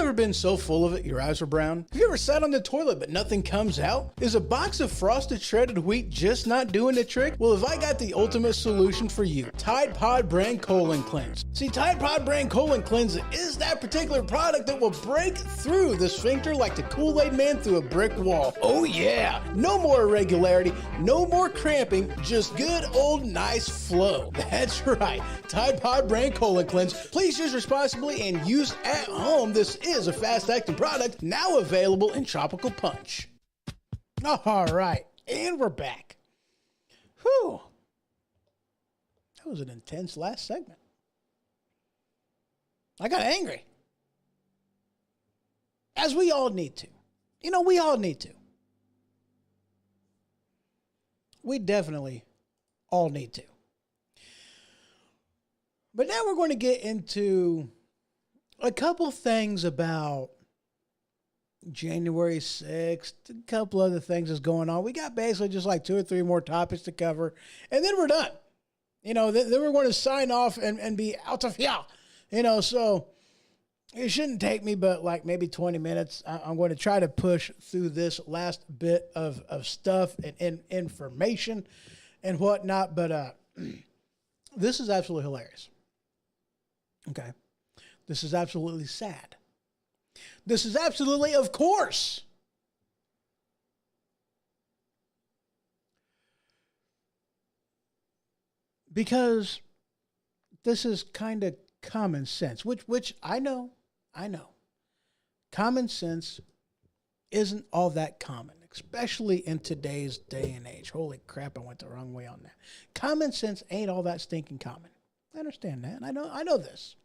ever been so full of it your eyes are brown? Have you ever sat on the toilet but nothing comes out? Is a box of frosted shredded wheat just not doing the trick? Well, have I got the ultimate solution for you. Tide Pod brand colon cleanse. See, Tide Pod brand colon cleanse is that particular product that will break through the sphincter like the Kool-Aid man through a brick wall. Oh yeah, no more irregularity, no more cramping, just good old nice flow. That's right, Tide Pod brand colon cleanse. Please use responsibly and use at home. This is a fast-acting product now available in Tropical Punch. All right, and we're back. Whew. That was an intense last segment. I got angry. As we all need to. You know, we all need to. We definitely all need to. But now we're going to get into a couple things about January 6th, a couple other things that's going on. We got basically just like 2 or 3 more topics to cover, and then we're done. You know, then we're going to sign off and be out of here. You know, so it shouldn't take me but like maybe 20 minutes. I'm going to try to push through this last bit of stuff and information and whatnot, but this is absolutely hilarious. Okay. This is absolutely sad. This is absolutely, of course. Because this is kind of common sense, which I know. Common sense isn't all that common, especially in today's day and age. Holy crap, I went the wrong way on that. Common sense ain't all that stinking common. I understand that. I know this.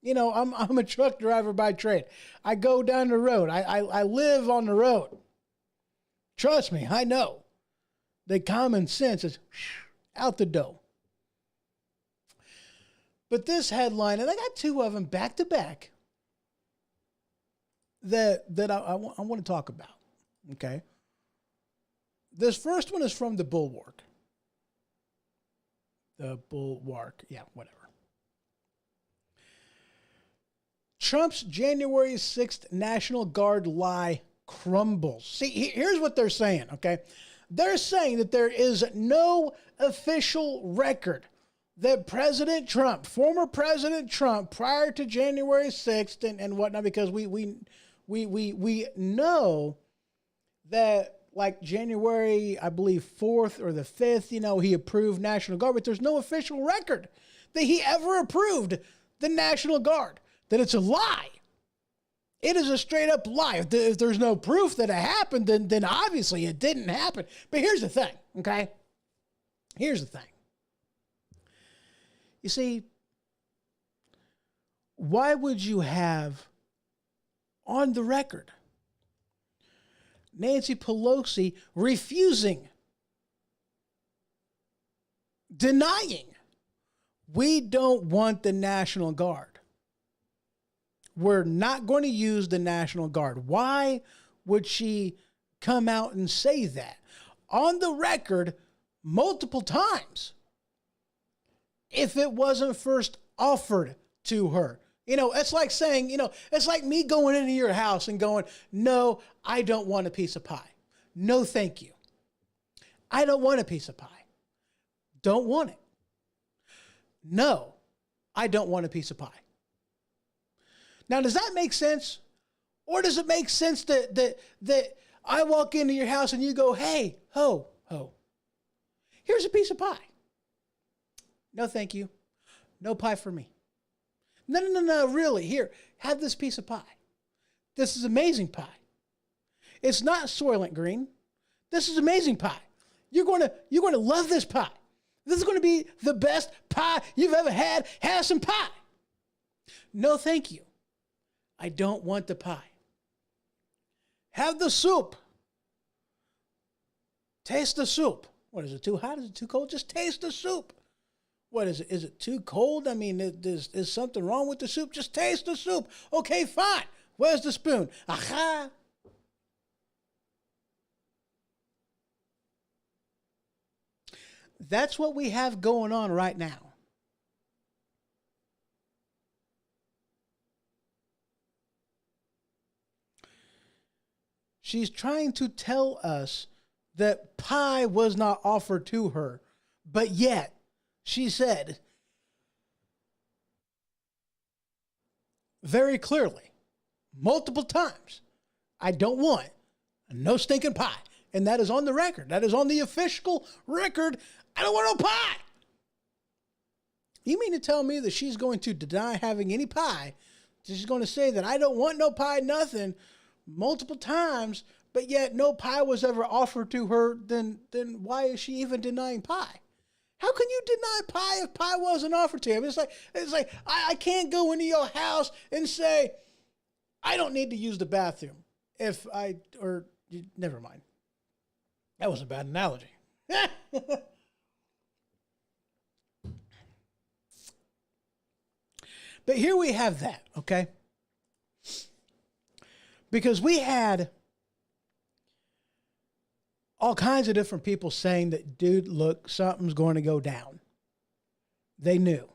You know, I'm a truck driver by trade. I go down the road. I live on the road. Trust me, I know. The common sense is out the door. But this headline, and I got 2 of them back to back that I want to talk about. Okay. This first one is from the Bulwark. The Bulwark. Yeah, whatever. Trump's January 6th National Guard lie crumbles. See, here's what they're saying, okay? They're saying that there is no official record that President Trump, former President Trump, prior to January 6th and whatnot, because we know that like January, I believe 4th or the 5th, you know, he approved National Guard, but there's no official record that he ever approved the National Guard. That it's a lie. It is a straight up lie. If there's no proof that it happened, then obviously it didn't happen. But here's the thing, okay? Here's the thing. You see, why would you have on the record Nancy Pelosi refusing, denying, we don't want the National Guard? We're not going to use the National Guard. Why would she come out and say that? On the record, multiple times. If it wasn't first offered to her. You know, it's like saying, you know, it's like me going into your house and going, no, I don't want a piece of pie. No, thank you. I don't want a piece of pie. Don't want it. No, I don't want a piece of pie. Now, does that make sense? Or does it make sense that I walk into your house and you go, hey, ho, here's a piece of pie. No, thank you. No pie for me. No, really. Here, have this piece of pie. This is amazing pie. It's not Soylent Green. This is amazing pie. You're going to love this pie. This is going to be the best pie you've ever had. Have some pie. No, thank you. I don't want the pie. Have the soup. Taste the soup. What is it, too hot? Is it too cold? Just taste the soup. What is it? Is it too cold? I mean, is something wrong with the soup? Just taste the soup. Okay, fine. Where's the spoon? Aha. That's what we have going on right now. She's trying to tell us that pie was not offered to her, but yet she said very clearly, multiple times, I don't want no stinking pie. And that is on the record. That is on the official record. I don't want no pie. You mean to tell me that she's going to deny having any pie? She's going to say that I don't want no pie, nothing, multiple times, but yet no pie was ever offered to her, then why is she even denying pie? How can you deny pie if pie wasn't offered to him? It's like I can't go into your house and say, I don't need to use the bathroom never mind. That was a bad analogy. But here we have that, okay? Because we had all kinds of different people saying that, dude, look, something's going to go down. They knew.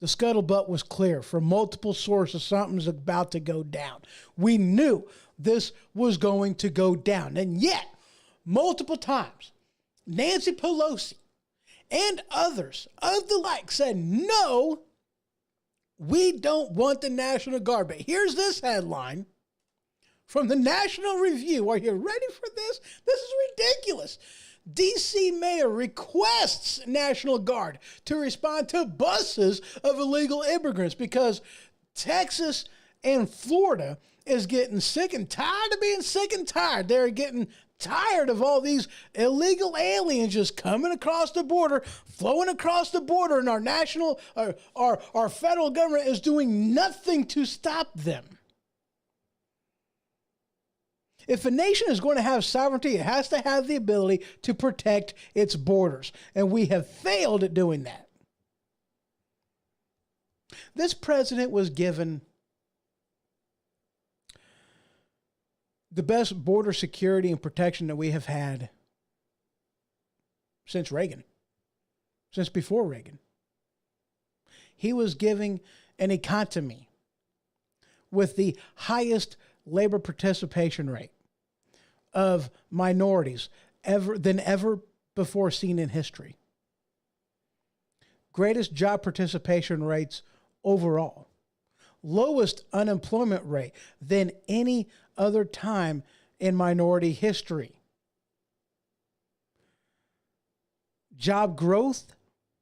The scuttlebutt was clear from multiple sources. Something's about to go down. We knew this was going to go down. And yet, multiple times, Nancy Pelosi and others of the like said, no, we don't want the National Guard. But here's this headline from the National Review. Are you ready for this? This is ridiculous. D.C. mayor requests National Guard to respond to buses of illegal immigrants because Texas and Florida is getting sick and tired of being sick and tired. They're getting tired of all these illegal aliens just coming across the border, flowing across the border, and our federal government is doing nothing to stop them. If a nation is going to have sovereignty, it has to have the ability to protect its borders. And we have failed at doing that. This president was given the best border security and protection that we have had since Reagan, since before Reagan. He was giving an economy with the highest labor participation rate of minorities ever before seen in history. Greatest job participation rates overall. Lowest unemployment rate than any other time in minority history. Job growth,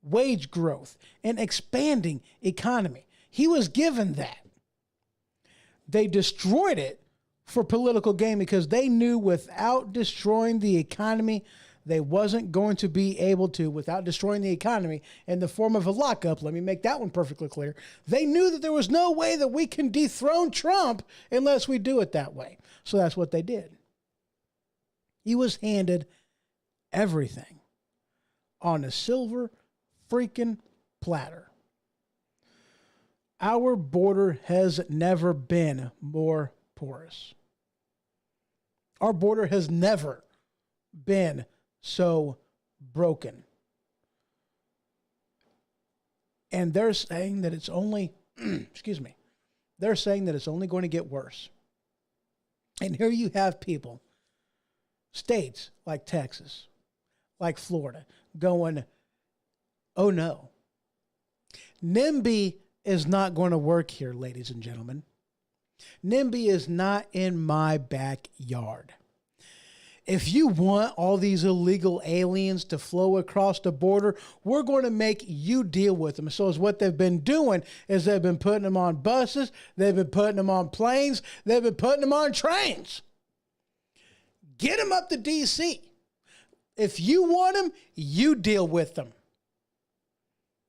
wage growth, and expanding economy. He was given that. They destroyed it for political gain because they knew without destroying the economy, they wasn't going to be able to, without destroying the economy in the form of a lockup. Let me make that one perfectly clear. They knew that there was no way that we can dethrone Trump unless we do it that way. So that's what they did. He was handed everything on a silver freaking platter. Our border has never been more porous. Our border has never been so broken. And they're saying that it's only, they're saying that it's only going to get worse. And here you have people, states like Texas, like Florida, going, oh no, NIMBY is not going to work here, ladies and gentlemen. NIMBY is not in my backyard. If you want all these illegal aliens to flow across the border, we're going to make you deal with them. So what they've been doing is they've been putting them on buses, they've been putting them on planes, they've been putting them on trains. Get them up to D.C. If you want them, you deal with them.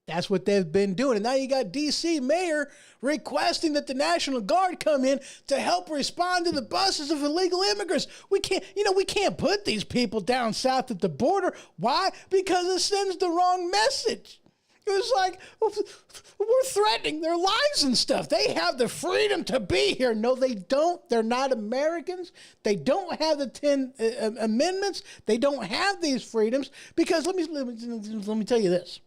That's what they've been doing. And now you got D.C. mayor requesting that the National Guard come in to help respond to the buses of illegal immigrants. We can't put these people down south at the border. Why? Because it sends the wrong message. It was like, we're threatening their lives and stuff. They have the freedom to be here. No, they don't. They're not Americans. They don't have the 10 amendments. They don't have these freedoms because let me tell you this.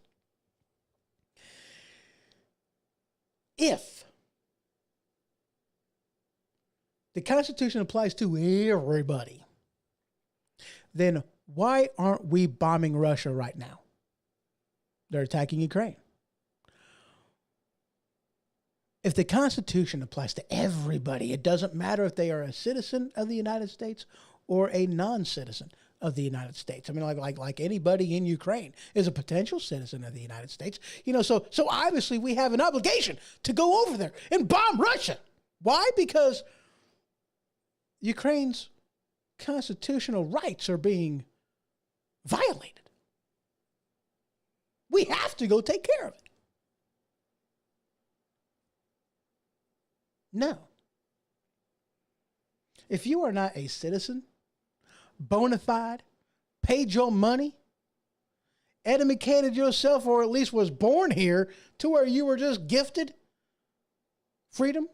If the Constitution applies to everybody, then why aren't we bombing Russia right now? They're attacking Ukraine. If the Constitution applies to everybody, it doesn't matter if they are a citizen of the United States or a non-citizen of the United States. I mean, like anybody in Ukraine is a potential citizen of the United States. You know, so obviously we have an obligation to go over there and bomb Russia. Why? Because Ukraine's constitutional rights are being violated. We have to go take care of it. No. If you are not a citizen, bona fide, paid your money, educated yourself, or at least was born here to where you were just gifted freedom,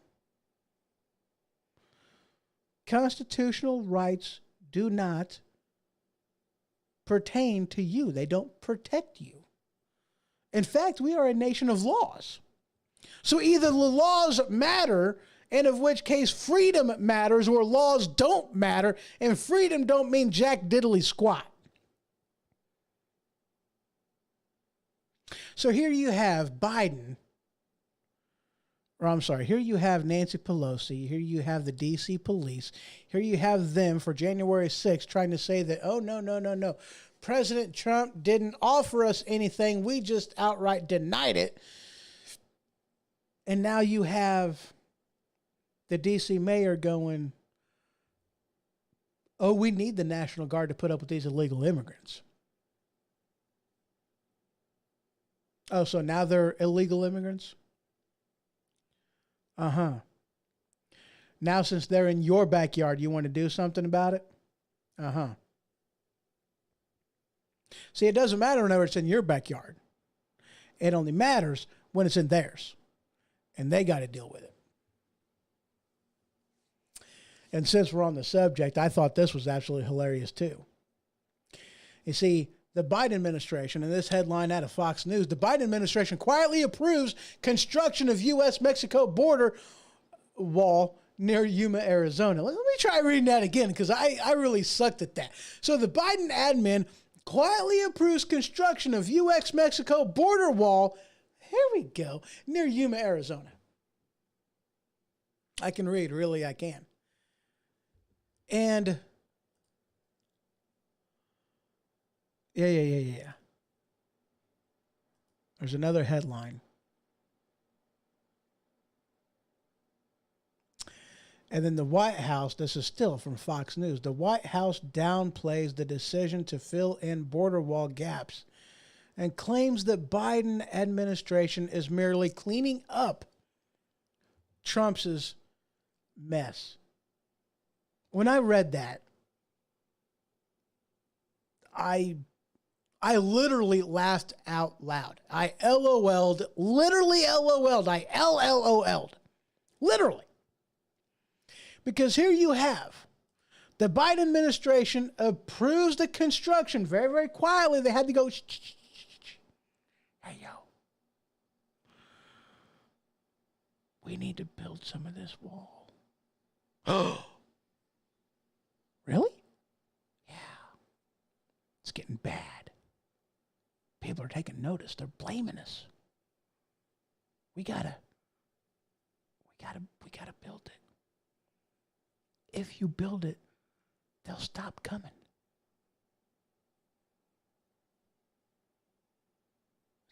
constitutional rights do not pertain to you. They don't protect you. In fact, we are a nation of laws. So either the laws matter, and of which case freedom matters, or laws don't matter, and freedom don't mean jack diddly squat. So here you have Biden, here you have Nancy Pelosi, here you have the D.C. police, here you have them for January 6th trying to say that, oh, no. President Trump didn't offer us anything. We just outright denied it. And now you have the D.C. mayor going, oh, we need the National Guard to put up with these illegal immigrants. Oh, so now they're illegal immigrants? Uh-huh. Now, since they're in your backyard, you want to do something about it? Uh-huh. See, it doesn't matter whenever it's in your backyard. It only matters when it's in theirs. And they got to deal with it. And since we're on the subject, I thought this was absolutely hilarious too. You see, the Biden administration, and this headline out of Fox News, the Biden administration quietly approves construction of U.S.-Mexico border wall near Yuma, Arizona. Let me try reading that again because I really sucked at that. So the Biden admin quietly approves construction of U.S.-Mexico border wall, here we go, near Yuma, Arizona. I can read, really I can. And yeah. There's another headline. And then the White House, this is still from Fox News, the White House downplays the decision to fill in border wall gaps and claims that Biden administration is merely cleaning up Trump's mess. When I read that, I literally laughed out loud. I LOL'd, literally LOL'd. I LLOL'd. Literally. Because here you have the Biden administration approves the construction very, very quietly. They had to go, shh. Hey, yo. We need to build some of this wall. Oh. Really? Yeah. It's getting bad. People are taking notice. They're blaming us. We gotta build it. If you build it, they'll stop coming.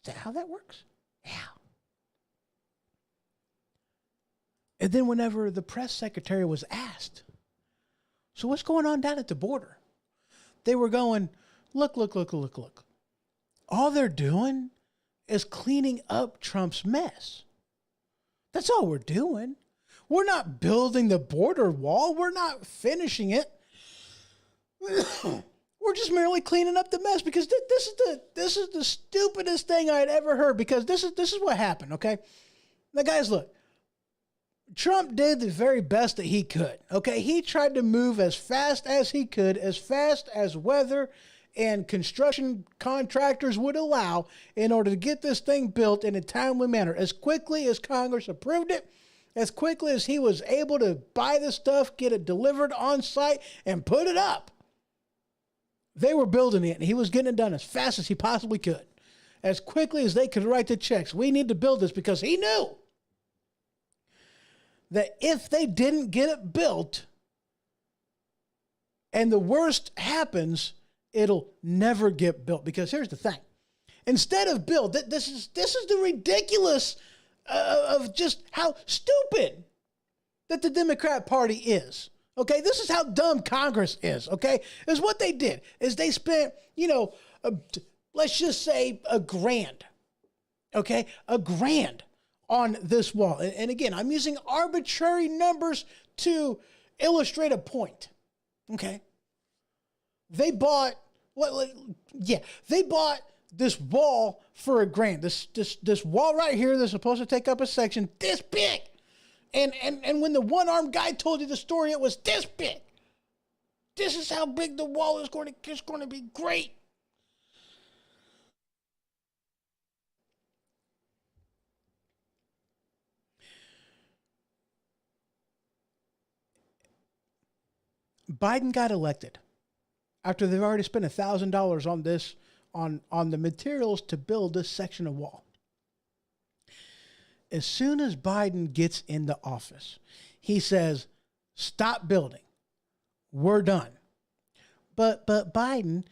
Is that how that works? Yeah. And then whenever the press secretary was asked, so what's going on down at the border? They were going, look. All they're doing is cleaning up Trump's mess. That's all we're doing. We're not building the border wall. We're not finishing it. We're just merely cleaning up the mess because this is the stupidest thing I had ever heard because this is what happened, okay? Now, guys, look. Trump did the very best that he could, okay? He tried to move as fast as he could, as fast as weather and construction contractors would allow in order to get this thing built in a timely manner, as quickly as Congress approved it, as quickly as he was able to buy the stuff, get it delivered on site, and put it up, they were building it, and he was getting it done as fast as he possibly could, as quickly as they could write the checks. We need to build this, because he knew that if they didn't get it built and the worst happens, it'll never get built. Because here's the thing. Instead of build, this is the ridiculous of just how stupid that the Democrat Party is. Okay, this is how dumb Congress is. Okay, is what they did is they spent, let's just say $1,000. Okay, $1,000 on this wall. And again, I'm using arbitrary numbers to illustrate a point. Okay, they bought they bought this wall for $1,000. This wall right here that's supposed to take up a section this big. And when the one-armed guy told you the story, it was this big. This is how big the wall is going to. It's going to be great. Biden got elected after they've already spent $1,000 on this, on the materials to build this section of wall. As soon as Biden gets into office, he says, stop building. We're done. But Biden,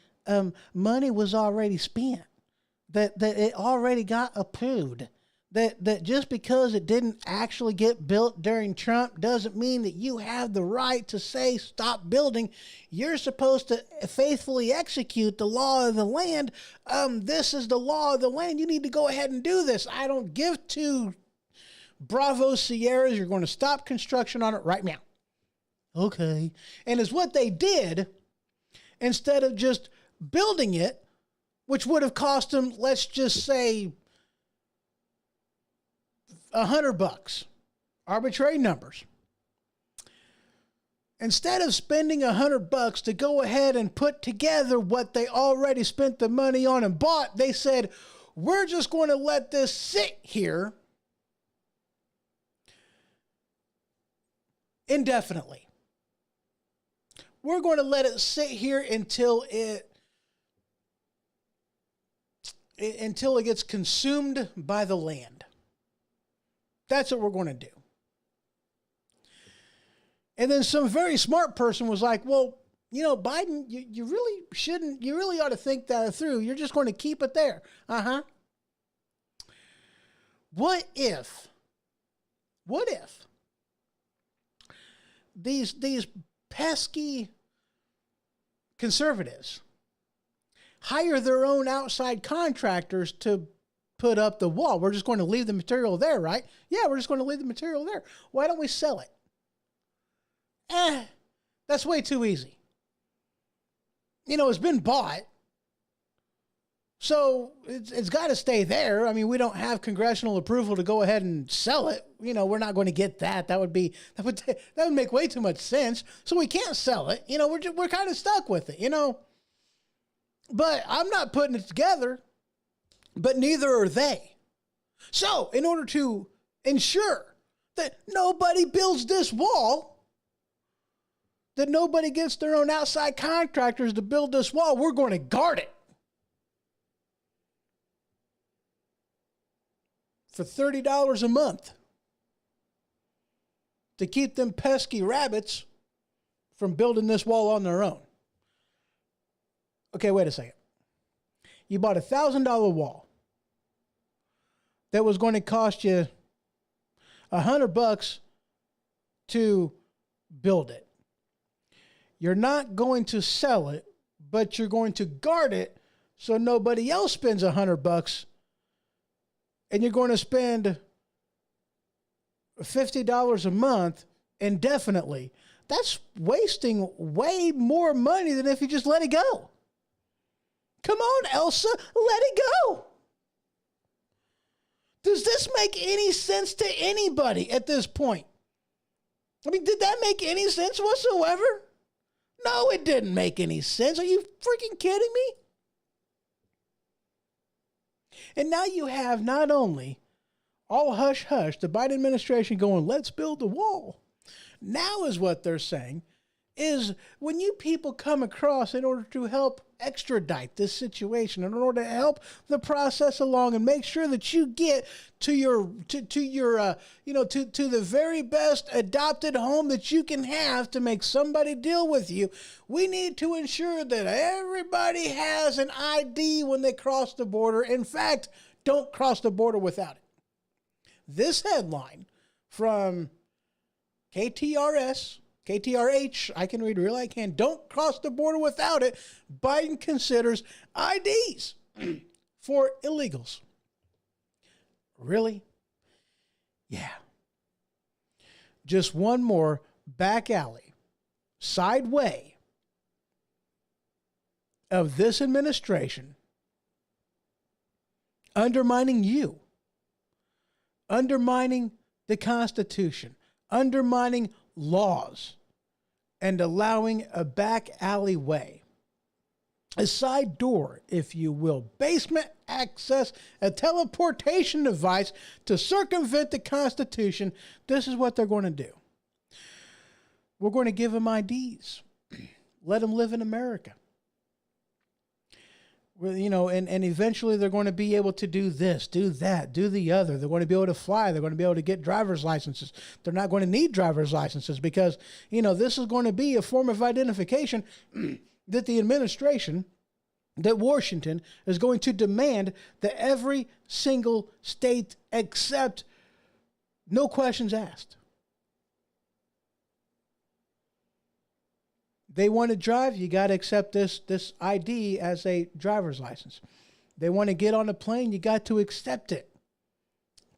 money was already spent. That it already got approved. That just because it didn't actually get built during Trump doesn't mean that you have the right to say stop building. You're supposed to faithfully execute the law of the land. This is the law of the land. You need to go ahead and do this. I don't give two Bravo Sierras. You're going to stop construction on it right now. Okay. And it's what they did instead of just building it, which would have cost them, let's just say, $100, arbitrary numbers. Instead of spending $100 to go ahead and put together what they already spent the money on and bought, they said, we're just going to let this sit here indefinitely. We're going to let it sit here until it gets consumed by the land. That's what we're going to do. And then some very smart person was like, well, Biden, you really shouldn't, you really ought to think that through. You're just going to keep it there. Uh-huh. What if these pesky conservatives hire their own outside contractors to put up the wall? We're just going to leave the material there, right? Yeah, we're just going to leave the material there. Why don't we sell it? That's way too easy. It's been bought, so it's got to stay there. I mean, we don't have congressional approval to go ahead and sell it. We're not going to get that. That would make way too much sense. So we can't sell it. We're kind of stuck with it. But I'm not putting it together. But neither are they. So, in order to ensure that nobody builds this wall, that nobody gets their own outside contractors to build this wall, we're going to guard it for $30 a month to keep them pesky rabbits from building this wall on their own. Okay, wait a second. You bought a $1,000 wall that was going to cost you $100 to build it. You're not going to sell it, but you're going to guard it so nobody else spends $100, and you're going to spend $50 a month indefinitely. That's wasting way more money than if you just let it go. Come on, Elsa, let it go. Does this make any sense to anybody at this point? I mean, did that make any sense whatsoever? No, it didn't make any sense. Are you freaking kidding me? And now you have not only all hush hush, the Biden administration going, let's build the wall. Now is what they're saying is when you people come across in order to help extradite this situation, in order to help the process along and make sure that you get to your to the very best adopted home that you can have to make somebody deal with you, we need to ensure that everybody has an ID when they cross the border. In fact, don't cross the border without it. This headline from KTRH, I can read real, I can. Don't cross the border without it. Biden considers IDs for illegals. Really? Yeah. Just one more back alley, side way of this administration undermining you, undermining the Constitution, undermining laws, and allowing a back alleyway, a side door, if you will, basement access, a teleportation device to circumvent the Constitution. This is what they're going to do. We're going to give them IDs. Let them live in America. And eventually they're going to be able to do this, do that, do the other. They're going to be able to fly. They're going to be able to get driver's licenses. They're not going to need driver's licenses because, this is going to be a form of identification that the administration, that Washington is going to demand that every single state accept, no questions asked. They want to drive, you got to accept this ID as a driver's license. They want to get on a plane, you got to accept it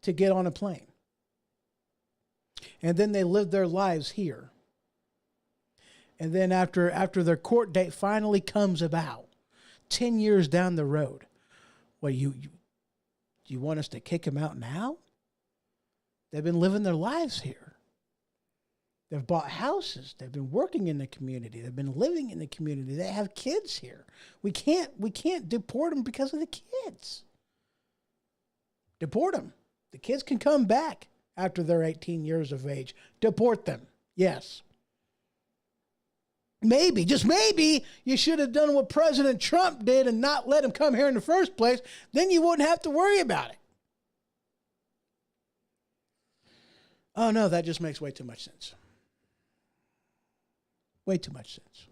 to get on a plane. And then they live their lives here. And then after their court date finally comes about, 10 years down the road, well, you want us to kick them out now? They've been living their lives here. They've bought houses. They've been working in the community. They've been living in the community. They have kids here. We can't deport them because of the kids. Deport them. The kids can come back after they're 18 years of age. Deport them. Yes. Maybe, just maybe, you should have done what President Trump did and not let him come here in the first place. Then you wouldn't have to worry about it. Oh, no, that just makes way too much sense. Way too much sense.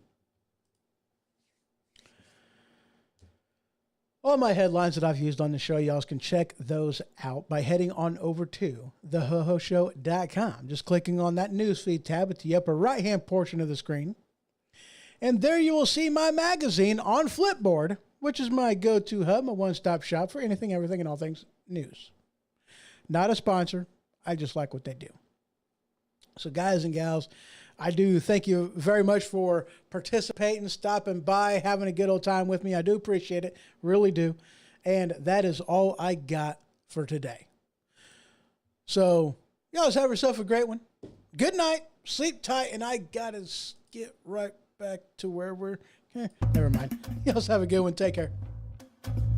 All my headlines that I've used on the show, y'all can check those out by heading on over to thehohoshow.com. Just clicking on that newsfeed tab at the upper right-hand portion of the screen. And there you will see my magazine on Flipboard, which is my go-to hub, my one-stop shop for anything, everything, and all things news. Not a sponsor. I just like what they do. So guys and gals, I do thank you very much for participating, stopping by, having a good old time with me. I do appreciate it. Really do. And that is all I got for today. So y'all have yourself a great one. Good night. Sleep tight. And I got to get right back to where we're... never mind. Y'all have a good one. Take care.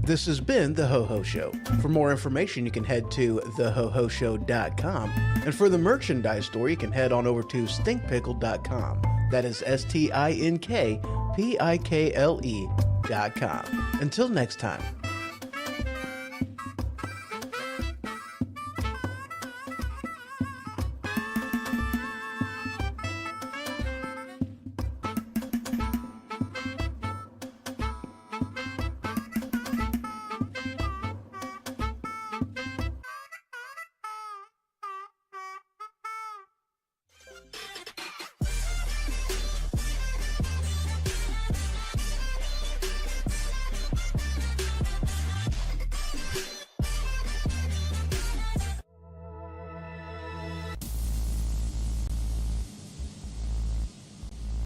This has been The Ho-Ho Show. For more information, you can head to thehohoshow.com. And for the merchandise store, you can head on over to stinkpickle.com. That is stinkpikle.com. Until next time.